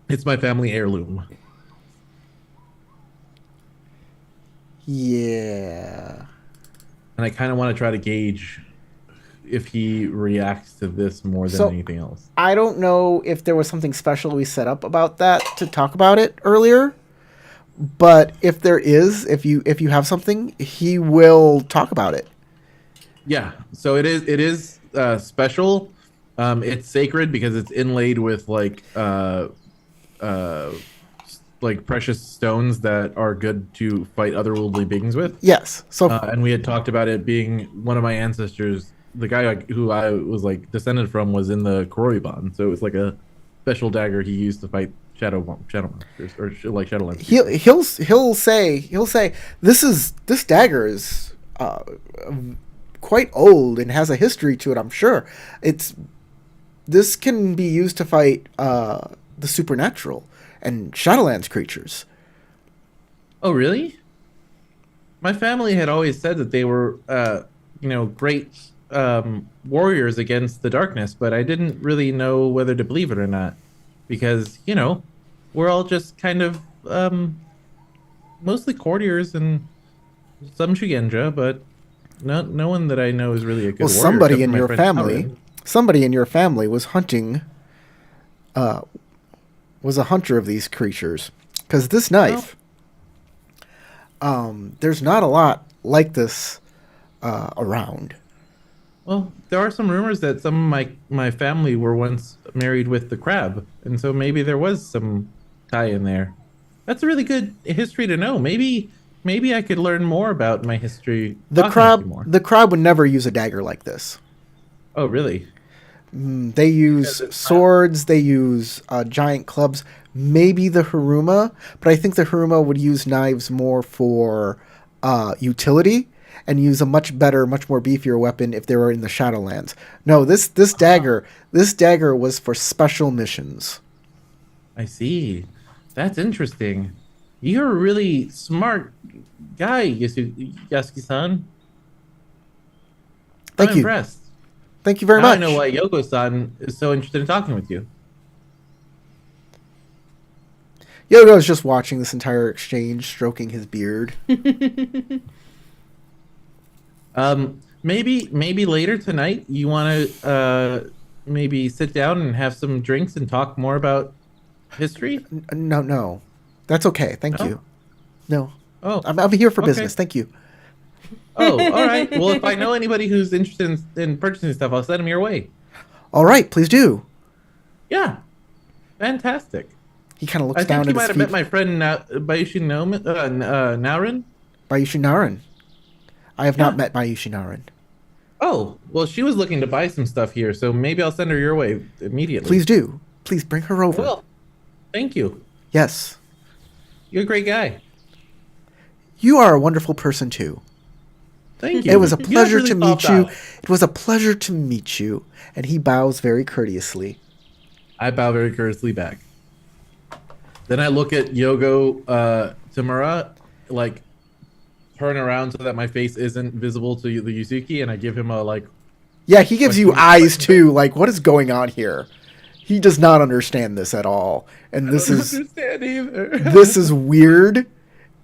It's my family heirloom. Yeah. And I kind of want to try to gauge if he reacts to this more than So- anything else. I don't know if there was something special we set up about that to talk about it earlier, but if there is, if you have something, he will talk about it. Yeah, so it is special. It's sacred because it's inlaid with like precious stones that are good to fight otherworldly beings with. Yes. So And we had talked about it being one of my ancestors. The guy who I was like descended from was in the Koroiban, so it was like a special dagger he used to fight shadow monsters or like shadowlands. he'll say this dagger is quite old and has a history to it. I'm sure this can be used to fight the supernatural and Shadowlands creatures. Oh, really? My family had always said that they were, great warriors against the darkness, but I didn't really know whether to believe it or not, because we're all just kind of mostly courtiers and some Shugenja, but no one that I know is really a good Well, warrior. somebody except for in my your friend family, Aaron. somebody in your family was hunting, was a hunter of these creatures. Because this knife, there's not a lot like this around. Well, there are some rumors that some of my family were once married with the crab, and so maybe there was some tie in there. That's a really good history to know. Maybe I could learn more about my history talking with you more. The crab would never use a dagger like this. Oh, really? They Because use it's not. swords. They use giant clubs. Maybe the Haruma, but I think the Haruma would use knives more for utility and use a much better, much more beefier weapon if they were in the Shadowlands. No, this dagger was for special missions. I see. That's interesting. You're a really smart guy, Yasuki-san. I'm Thank you. impressed. Thank you very Now I know much. why Yoko-san is so interested in talking with you. Yogo is just watching this entire exchange, stroking his beard. Maybe later tonight you want to maybe sit down and have some drinks and talk more about history. No, no. That's okay. Thank No? you. No. Oh, I'm here for okay. business. Thank you. Oh, all right. Well, if I know anybody who's interested in purchasing stuff, I'll send them your way. All right, please do. Yeah, fantastic. He kind of I looks think down you at might his have feet. met my friend Bayushi Naurin. Bayushi Naran. I have not Yeah. met Bayushi Naran. Oh, well, she was looking to buy some stuff here, so maybe I'll send her your way immediately. Please do. Please bring her I over. will. Thank you. Yes. You're a great guy. You are a wonderful person too. Thank you. It was a You have pleasure really to meet popped you. out. It was a pleasure to meet you. And he bows very courteously. I bow very courteously back. Then I look at Yogo Tamura, like turn around so that my face isn't visible to the Yuzuki, and I give him a like. Yeah, he gives you Question- eyes too. Like, what is going on here? He does not understand this at all. And I this don't is understand either. this is weird.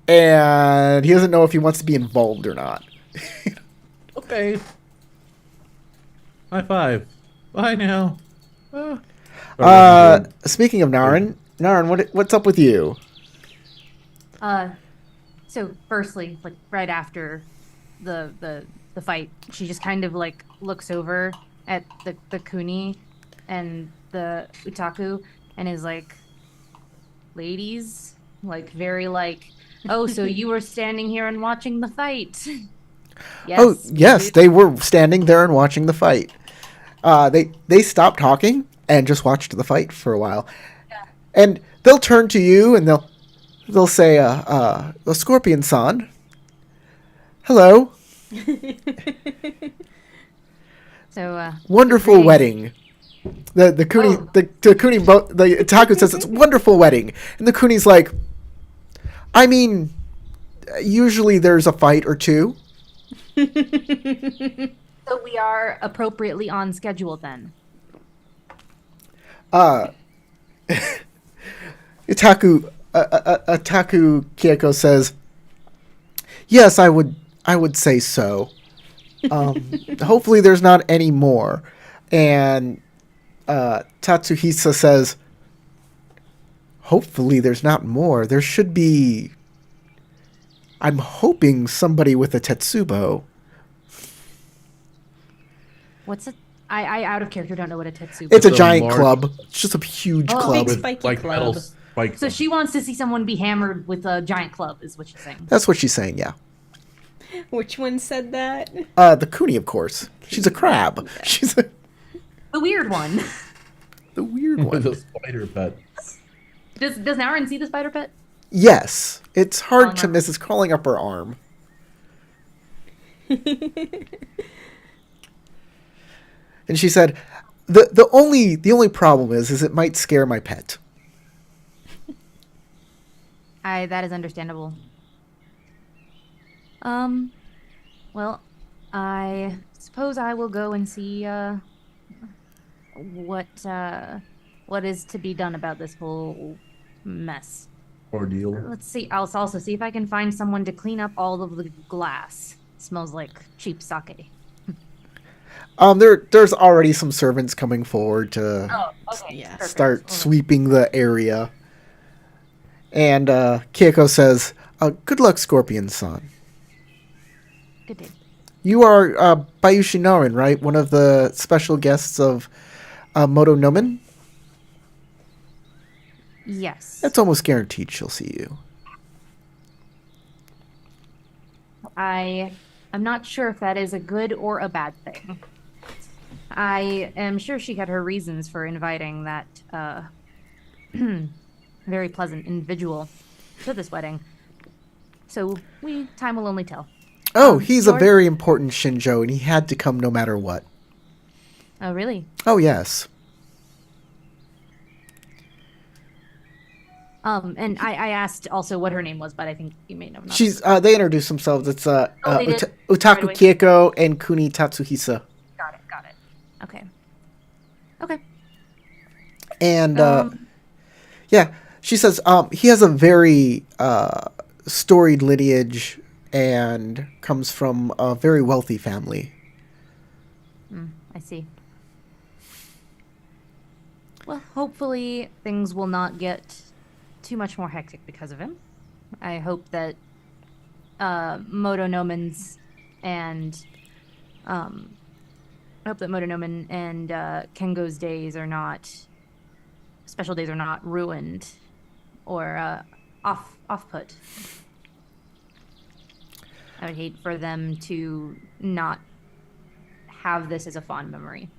And he doesn't know if he wants to be involved or not. Okay. High five. Bye now. Speaking of Naran, what's up with you? So firstly, like right after the fight, she just kind of like looks over at the Kuni and the Utaku and is like, ladies, like very like, oh, so you were standing here and watching the fight. Yes. Oh, yes, they were standing there and watching the fight. They stopped talking and just watched the fight for a while. And they'll turn to you and they'll say, the Scorpion-san, hello, So wonderful greetings. wedding. The Kuni, Oh. the Kuni, the Taku says it's a wonderful wedding. And the Kuni's like, I mean, usually there's a fight or two. So we are appropriately on schedule then. Itaku Kieko says, "Yes, I would say so. Hopefully, there's not any more." And Tatsuhisa says, "Hopefully, there's not more. There should be. I'm hoping somebody with a Tetsubo." What's it? I out of character don't know what a tetsu It's a It's a giant large- club. It's just a huge Oh, club. big with spiky like club. metal spikes. So she wants to see someone be hammered with a giant club, is what she's saying. That's what she's saying. Yeah. Which one said that? The Kuni, of course. She's a crab. She's The weird one. the weird with a one. spider pet. Does Naren see the spider pet? Yes, it's hard to Crawling up. miss. It's crawling up her arm. And she said, "The only problem is it might scare my pet." That is understandable. Well, I suppose I will go and see what is to be done about this whole mess. ordeal. Let's see. I'll also see if I can find someone to clean up all of the glass. Smells like cheap sake. There's already some servants coming forward to Oh, okay. Yeah. Perfect. start Okay. sweeping the area. And Keiko says, "Good luck, Scorpion-san. Good day. You are Bayushi Narin, right? One of the special guests of Moto Nomen? Yes. It's almost guaranteed she'll see you." I'm not sure if that is a good or a bad thing. I am sure she had her reasons for inviting that very pleasant individual to this wedding. So time will only tell. Oh, he's a George? very important Shinjo, and he had to come no matter what. Oh, really? Oh, yes. And I asked also what her name was, but I think you may know. Not. She's. They introduce themselves. It's they did. Utaku Right away. Keiko and Kuni Tatsuhisa. Got it. Okay. Okay. And yeah, she says he has a very storied lineage and comes from a very wealthy family. I see. Well, hopefully things will not get too much more hectic because of him. I hope that Moto Nomens and Kengo's days are not special days are not ruined or off put. I would hate for them to not have this as a fond memory.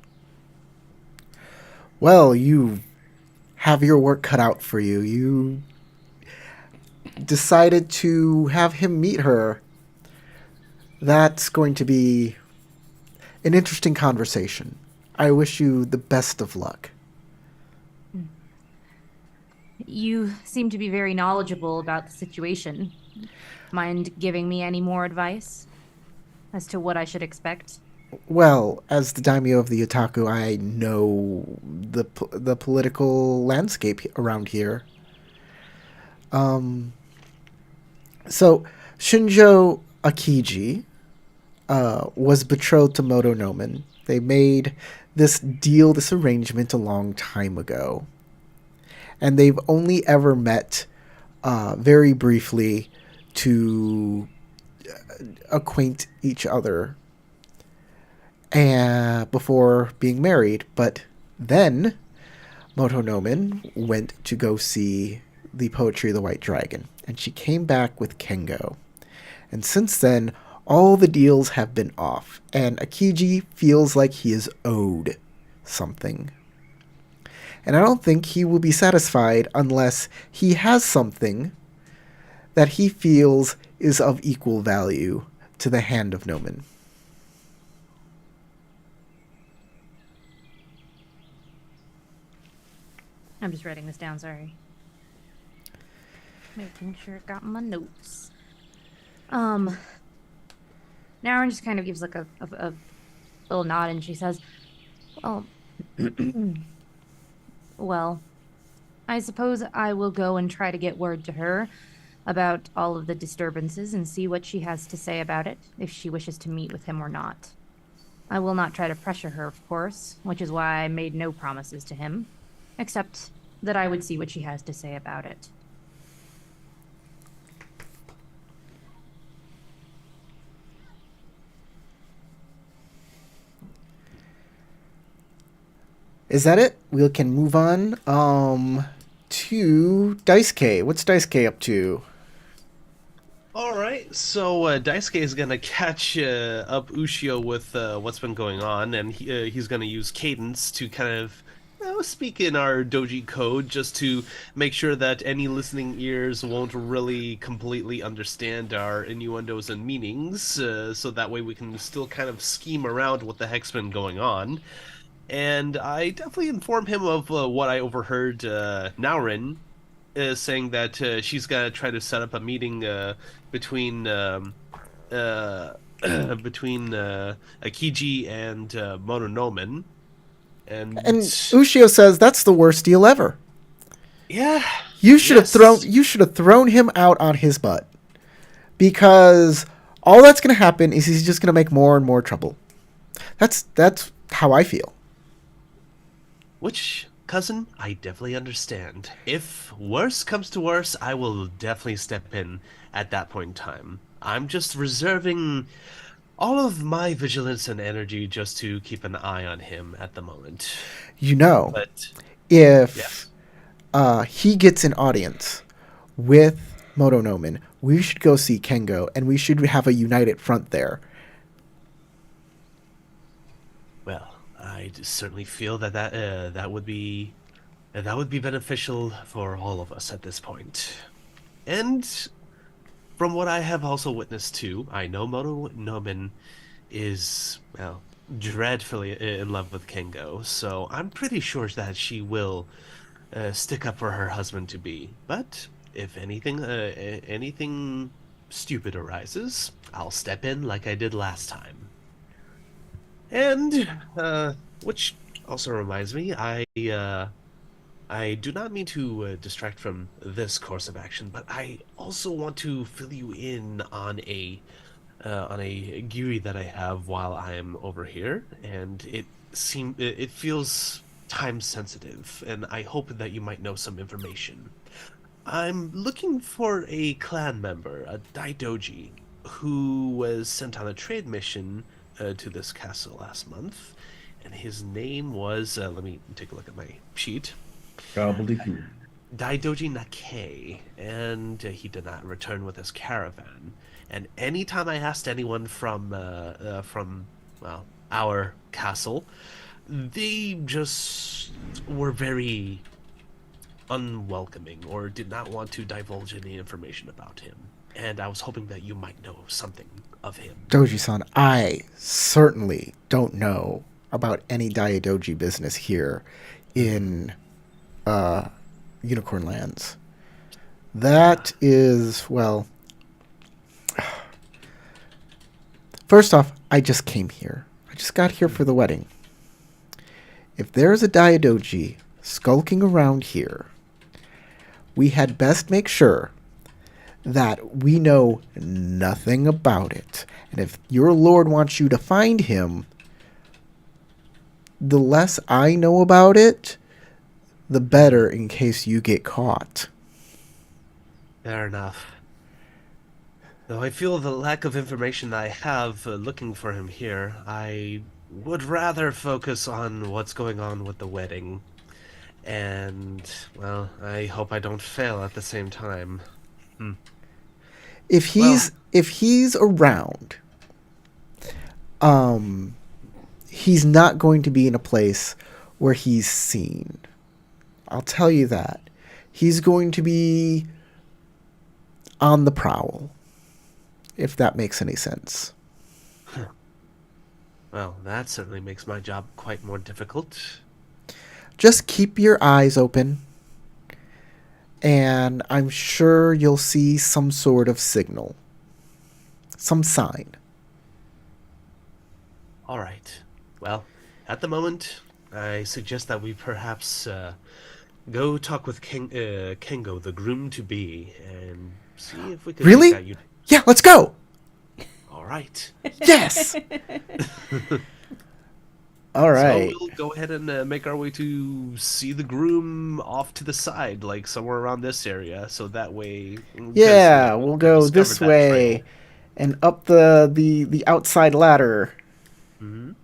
Well, you have your work cut out for you. You decided to have him meet her. That's going to be an interesting conversation. I wish you the best of luck. You seem to be very knowledgeable about the situation. Mind giving me any more advice as to what I should expect? Well, as the daimyo of the Otaku, I know the political landscape around here. So Shinjo Akiji was betrothed to Moto Nomen. They made this deal, this arrangement a long time ago. And they've only ever met very briefly to acquaint each other and before being married. But then Moto Nomen went to go see the Poetry of the White Dragon, and she came back with Kengo. And since then, all the deals have been off, and Akiji feels like he is owed something. And I don't think he will be satisfied unless he has something that he feels is of equal value to the hand of Nomen. I'm just writing this down, sorry. Making sure I got my notes. Naren just kind of gives like a little nod and she says, "Oh, well, I suppose I will go and try to get word to her about all of the disturbances and see what she has to say about it, if she wishes to meet with him or not. I will not try to pressure her, of course, which is why I made no promises to him, except that I would see what she has to say about it." Is that it? We can move on to Daisuke. What's Daisuke up to? All right, so Daisuke is gonna catch up Ushio with what's been going on, and he's gonna use cadence to kind of speak in our doji code just to make sure that any listening ears won't really completely understand our innuendos and meanings, so that way we can still kind of scheme around what the heck's been going on. And I definitely inform him of what I overheard Naurin saying that she's gonna try to set up a meeting between Akiji and Mononomen. And Ushio says that's the worst deal ever. yeah, You should have Yes. thrown him out on his butt. Because all that's going to happen is he's just going to make more and more trouble. That's how I feel. Which, cousin, I definitely understand. If worse comes to worse, I will definitely step in at that point in time. I'm just reserving all of my vigilance and energy just to keep an eye on him at the moment. You know, But if yes, he gets an audience with Motonomen, we should go see Kengo, and we should have a united front there. well, I certainly feel that would be beneficial for all of us at this point. And from what I have also witnessed too, I know Moto Nomin is, well, dreadfully in love with Kengo, so I'm pretty sure that she will stick up for her husband to be. But if anything stupid arises, I'll step in like I did last time. And which also reminds me, I do not mean to distract from this course of action, but I also want to fill you in on a Giri that I have while I am over here, and it feels time sensitive, and I hope that you might know some information. I'm looking for a clan member, a Daidoji, who was sent on a trade mission to this castle last month, and his name was let me take a look at my sheet. Gobbledygook. Daidoji Nakei, and he did not return with his caravan. And anytime I asked anyone from well, our castle, they just were very unwelcoming or did not want to divulge any information about him. And I was hoping that you might know something of him. Doji-san, I certainly don't know about any Daidoji business here in Unicorn Lands. That is, well, first off, I just came here. I just got here for the wedding. If there's a Daidoji skulking around here, we had best make sure that we know nothing about it. And if your lord wants you to find him, the less I know about it, the better in case you get caught. Fair enough. Though I feel the lack of information I have looking for him here, I would rather focus on what's going on with the wedding. And, well, I hope I don't fail at the same time. If he's around, he's not going to be in a place where he's seen. I'll tell you that. He's going to be on the prowl, if that makes any sense. Well, that certainly makes my job quite more difficult. Just keep your eyes open, and I'm sure you'll see some sort of signal, some sign. All right. Well, at the moment, I suggest that we perhaps go talk with Kengo, the groom-to-be, and see if we can Really? make that Yeah, let's go! All right. Yes! All right. So we'll go ahead and make our way to see the groom off to the side, like somewhere around this area, so that way. Yeah, we'll go this discovered that way trail. and up the outside ladder. Mhm.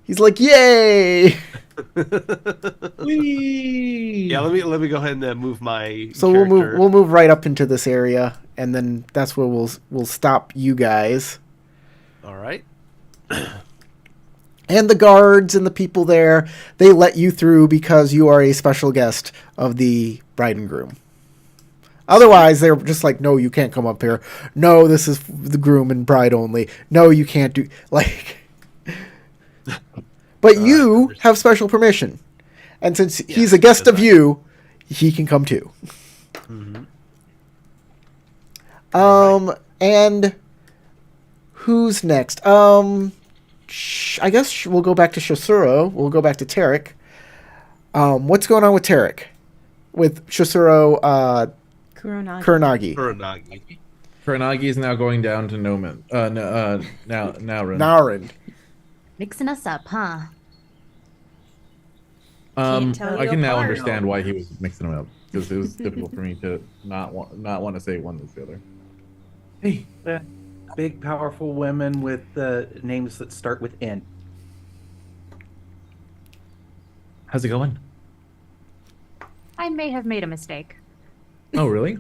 He's like, "Yay!" Whee! Yeah, let me go ahead and move my So character. we'll move right up into this area, and then that's where we'll stop you guys All right. and the guards and the people there. They let you through because you are a special guest of the bride and groom. Otherwise, they're just like, "No, you can't come up here. No, this is the groom and bride only. No, you can't do like." But you understood. have special permission, and since he's Yes, a guest because of you, he can come too. Mhm. And who's next? I guess we'll go back to Shosuro. We'll go back to Tarek. What's going on with Tarek? with Shisuro Kuronagi. Kuronagi. Kuronagi. Kuronagi is now going down to Nomen. Now Narin. Mixing us up, huh? Can't tell I you can now apart. understand why he was mixing them up because it was difficult for me to not want to say one was the other. Hey, big, powerful women with names that start with N. How's it going? I may have made a mistake. Oh, really?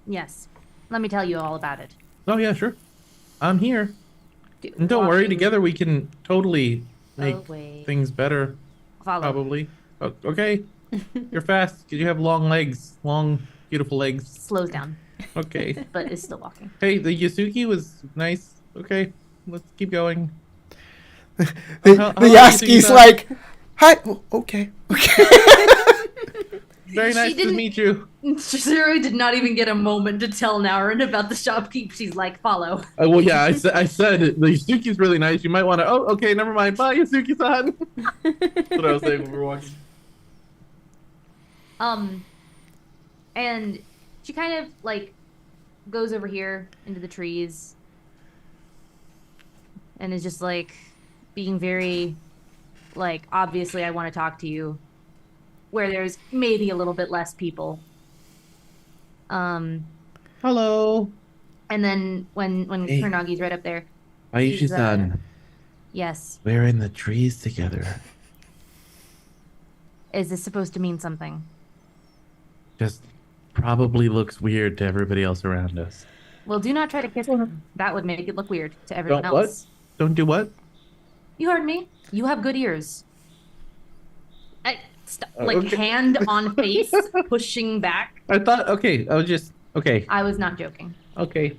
Yes. Let me tell you all about it. Oh, yeah, sure. I'm here. And don't worry, together we can totally make wait. things better. Follow. Probably. Oh, okay. You're fast because you have long legs. Long, beautiful legs. Slows down, Okay. but is still walking. Hey, the Yasuki was nice. Okay. Let's keep going. The how Yasuki's Yasuki-san? like, hi. Oh, okay. Okay. Very nice to meet you. Chizuru did not even get a moment to tell Narin about the shopkeep. She's like, follow. Well, yeah, I said the Yasuki's really nice. You might want to. Oh, okay, never mind. Bye, Yasuki-san. That's what I was saying when we were walking. And she kind of like goes over here into the trees and is just like being very like, obviously I want to talk to you, where there's maybe a little bit less people. Hello. And then when Hey. Kurnagi's right up there, Aishi-san, yes, we're in the trees together. is this supposed to mean something? Just probably looks weird to everybody else around us. Well, do not try to kiss him. That would make it look weird to everyone Don't what? else. Don't do what? You heard me. You have good ears. Like okay. hand on face, pushing back. I thought, okay, I was just, okay, I was not joking. okay.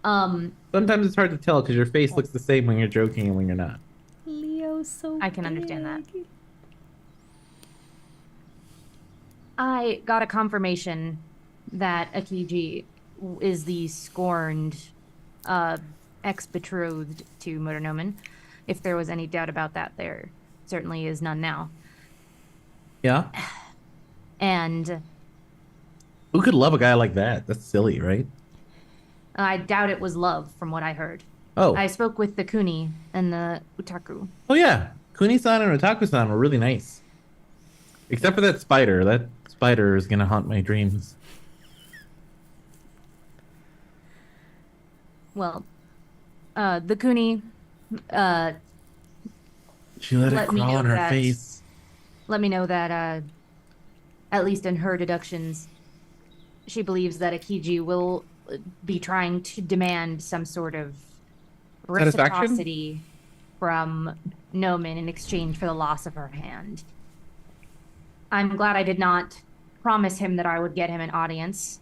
Um, Sometimes it's hard to tell because your face looks the same when you're joking and when you're not. Leo's so I can understand that. big. I got a confirmation that Akiji is the scorned ex-betrothed to Muranomen. If there was any doubt about that, there certainly is none now. Yeah? And Who could love a guy like that? That's silly, right? I doubt it was love, from what I heard. Oh. I spoke with the Kuni and the Utaku. Oh, yeah. Kuni-san and Otaku-san were really nice. Except for that spider. That spider is going to haunt my dreams. Well, the Kuni She let it Let me crawl know on her that. face. let me know that, at least in her deductions, she believes that Akiji will be trying to demand some sort of Satisfaction? reciprocity from Nomen in exchange for the loss of her hand. I'm glad I did not promise him that I would get him an audience,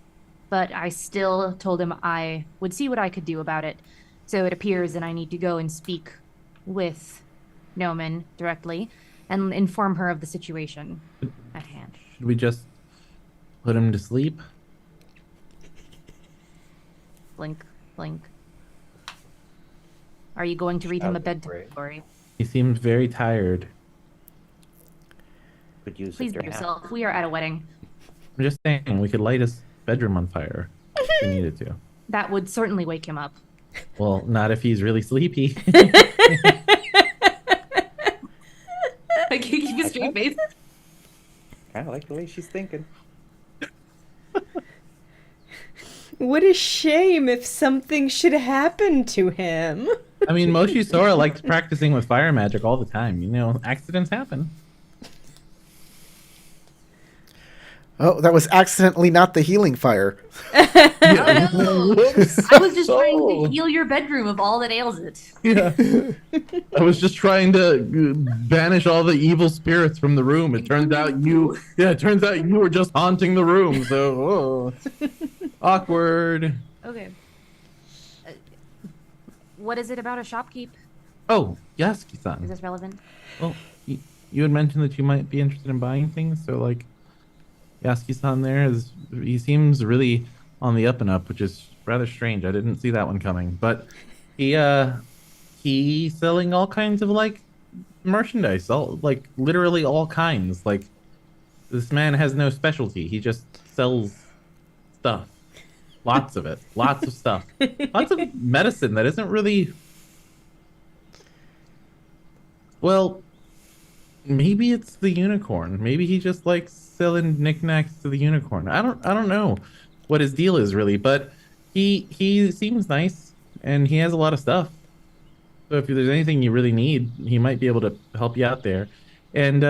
but I still told him I would see what I could do about it. So it appears that I need to go and speak with Nomen directly and inform her of the situation at hand. Should we just put him to sleep? Blink, blink. Are you going to read him a That'd be bedtime great. story? He seems very tired. Could use Please it be during yourself. We are at a wedding. I'm just saying, we could light his bedroom on fire if we needed to. That would certainly wake him up. Well, not if he's really sleepy. I can't keep a straight face. Kind of like the way she's thinking. What a shame if something should happen to him. I mean, Moshi Sora likes practicing with fire magic all the time. You know, accidents happen. Oh, that was accidentally not the healing fire. Oh, no. Whoops. I was just trying Oh. to heal your bedroom of all that ails it. Yeah. I was just trying to banish all the evil spirits from the room. It turns out you were just haunting the room. So, awkward. Okay. What is it about a shopkeep? Oh, Is Yasuki-san. this relevant? Well, you had mentioned that you might be interested in buying things. So, like, Yasuki-san he seems really on the up and up, which is rather strange. I didn't see that one coming. But he's selling all kinds of like merchandise, literally all kinds. Like This man has no specialty. He just sells stuff. Lots of it. Lots of stuff. Lots of medicine that isn't really. Well, maybe it's the unicorn. Maybe he just likes selling knickknacks to the unicorn. I don't know what his deal is really, but he seems nice and he has a lot of stuff. So if there's anything you really need, he might be able to help you out there. And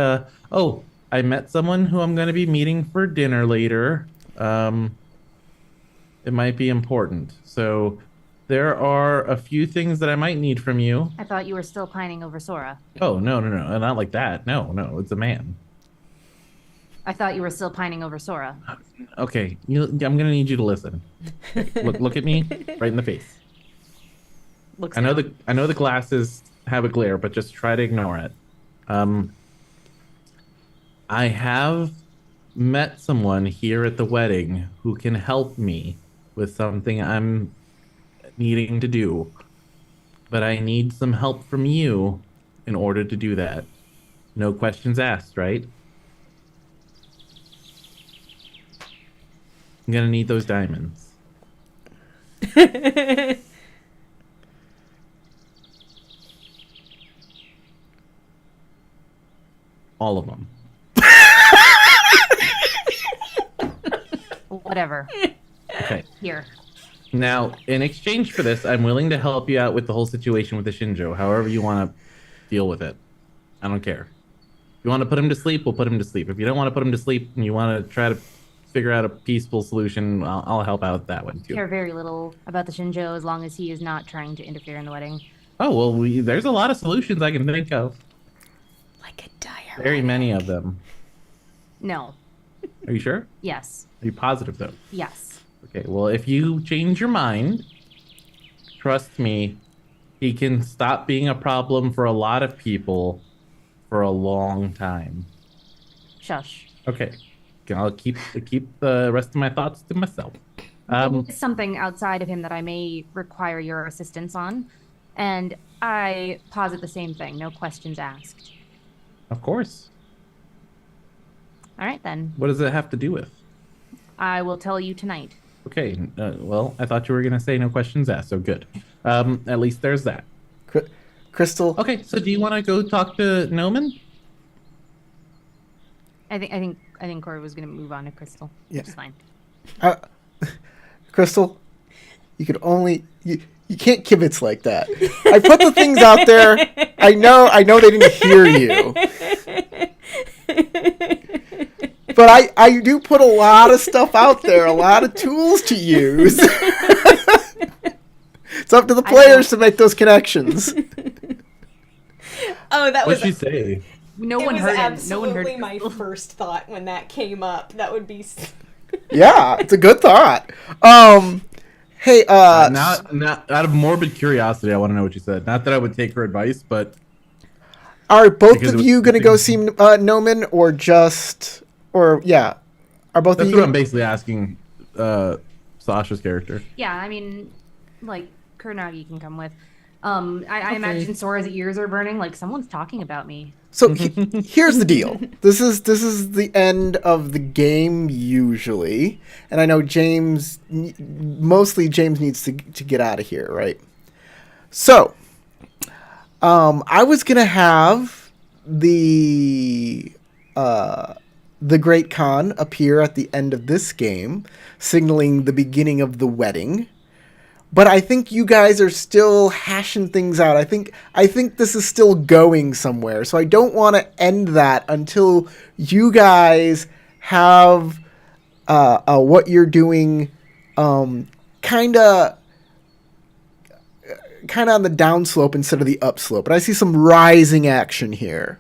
oh, I met someone who I'm going to be meeting for dinner later. It might be important. So there are a few things that I might need from you. I thought you were still pining over Sora. Oh, no, not like that. No, it's a man. I thought you were still pining over Sora. Okay, I'm gonna need you to listen. Look at me right in the face. Looks I know down. the glasses have a glare, but just try to ignore it. I have met someone here at the wedding who can help me with something I'm needing to do, but I need some help from you in order to do that. No questions asked, right? I'm gonna need those diamonds. All of them. Whatever. Okay. Here. Now, in exchange for this, I'm willing to help you out with the whole situation with the Shinjo, however you want to deal with it. I don't care. If you want to put him to sleep, we'll put him to sleep. If you don't want to put him to sleep and you want to try to figure out a peaceful solution, I'll help out that one too. Care very little about the Shinjo as long as he is not trying to interfere in the wedding. Oh, well, there's a lot of solutions I can think of. Like a diary. Very many of them. No. Are you sure? Yes. Are you positive, though? Yes. Okay, well, if you change your mind, trust me, he can stop being a problem for a lot of people for a long time. Shush. Okay, I'll keep the rest of my thoughts to myself. It's something outside of him that I may require your assistance on, and I posit the same thing. No questions asked. Of course. All right, then. What does it have to do with? I will tell you tonight. Okay, well, I thought you were going to say no questions asked, so good. At least there's that. Crystal. Okay, so do you want to go talk to Noman? I think Corey was going to move on to Crystal. Yeah. Which is fine. Crystal, you can only you can't kibitz like that. I put the things out there. I know they didn't hear you. But I do put a lot of stuff out there, a lot of tools to use. It's up to the players to make those connections. Oh, that was What'd she say? No it one was heard him. No absolutely one heard my first thought when that came up. That would be Yeah, it's a good thought. Hey, Not out of morbid curiosity, I want to know what you said. Not that I would take her advice, but are both because of it you was- going to go see Noman or just, or yeah, are both that's of what you? I'm basically asking Sasha's character. Yeah, I mean, like, Kuronagi can come with. I imagine Sora's ears are burning. Like, someone's talking about me. So here's the deal. This is the end of the game usually, and I know mostly James needs to get out of here, right? So, I was gonna have the Great Khan appear at the end of this game, signaling the beginning of the wedding. But I think you guys are still hashing things out. I think this is still going somewhere. So I don't want to end that until you guys have what you're doing kind of on the downslope instead of the upslope. But I see some rising action here.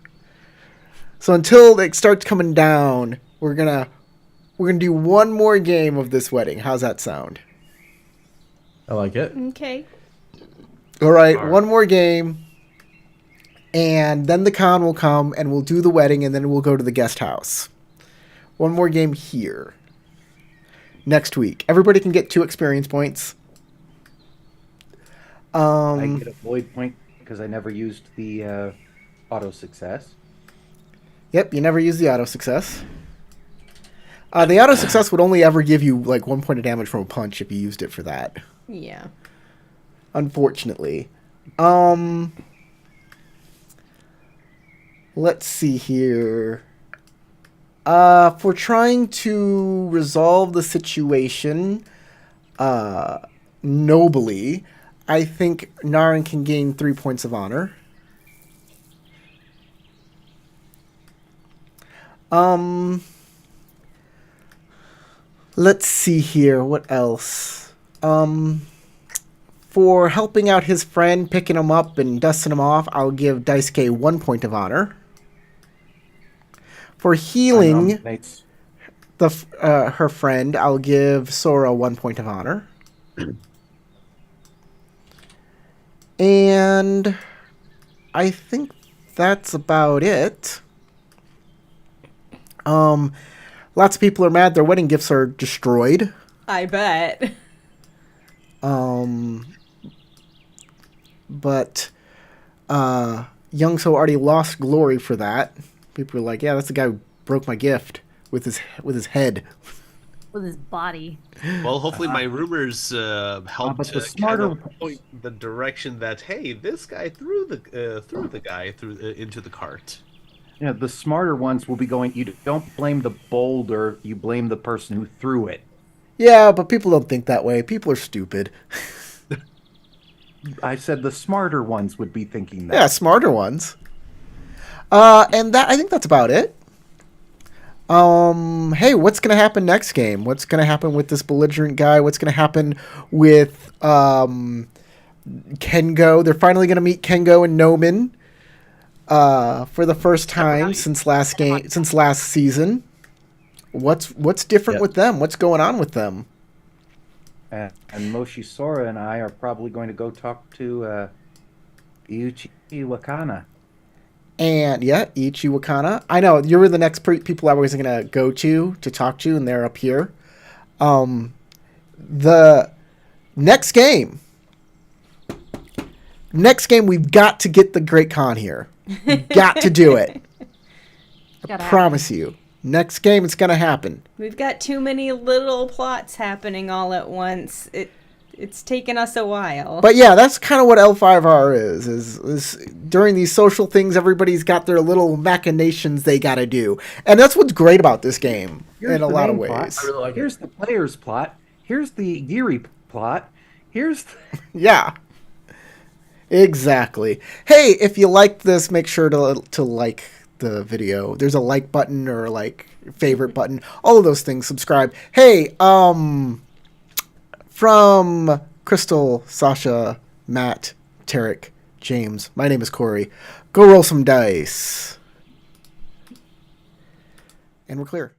So until it starts coming down, we're gonna do one more game of this wedding. How's that sound? I like it. okay. All right, one more game, and then the Khan will come, and we'll do the wedding, and then we'll go to the guest house. One more game here. Next week. Everybody can get 2 experience points. I get a void point because I never used the auto success. Yep, you never use the auto success. The auto success would only ever give you like 1 point of damage from a punch if you used it for that. Yeah. Unfortunately. Let's see here. For trying to resolve the situation nobly, I think Naren can gain 3 points of honor. Let's see here. What else? For helping out his friend, picking him up and dusting him off, I'll give Daisuke 1 point of honor. For healing her friend, I'll give Sora 1 point of honor. And I think that's about it. Lots of people are mad their wedding gifts are destroyed. I bet. But Youngso already lost glory for that. People are like, yeah, that's the guy who broke my gift with his head. With his body. Well, hopefully my rumors helped but the to smarter kind of point the direction that, hey, this guy threw the guy into the cart. Yeah, the smarter ones will be going, you don't blame the boulder, you blame the person who threw it. Yeah, but people don't think that way. People are stupid. I said the smarter ones would be thinking that. Yeah, smarter ones. And that I think that's about it. Hey, what's gonna happen next game? What's gonna happen with this belligerent guy? What's gonna happen with Kengo? They're finally gonna meet Kengo and Nomen for the first time since last season. What's different with them? What's going on with them? And Moshi Sora and I are probably going to go talk to Iuchi Wakana. And yeah, Ichi Wakana. I know you were the next people I was gonna go to talk to, and they're up here. The next game, we've got to get the Great Khan here. We've got to do it. I promise you. Next game, it's gonna happen. We've got too many little plots happening all at once. It's taken us a while. But yeah, that's kind of what L5R is during these social things, everybody's got their little machinations they got to do. And that's what's great about this game in a lot of ways. Here's the player's plot. Here's the Yuri plot. Yeah. Exactly. Hey, if you liked this, make sure to like the video. There's a like button or like favorite button. All of those things. Subscribe. Hey, from Crystal, Sasha, Matt, Tarek, James, my name is Corey. Go roll some dice. And we're clear.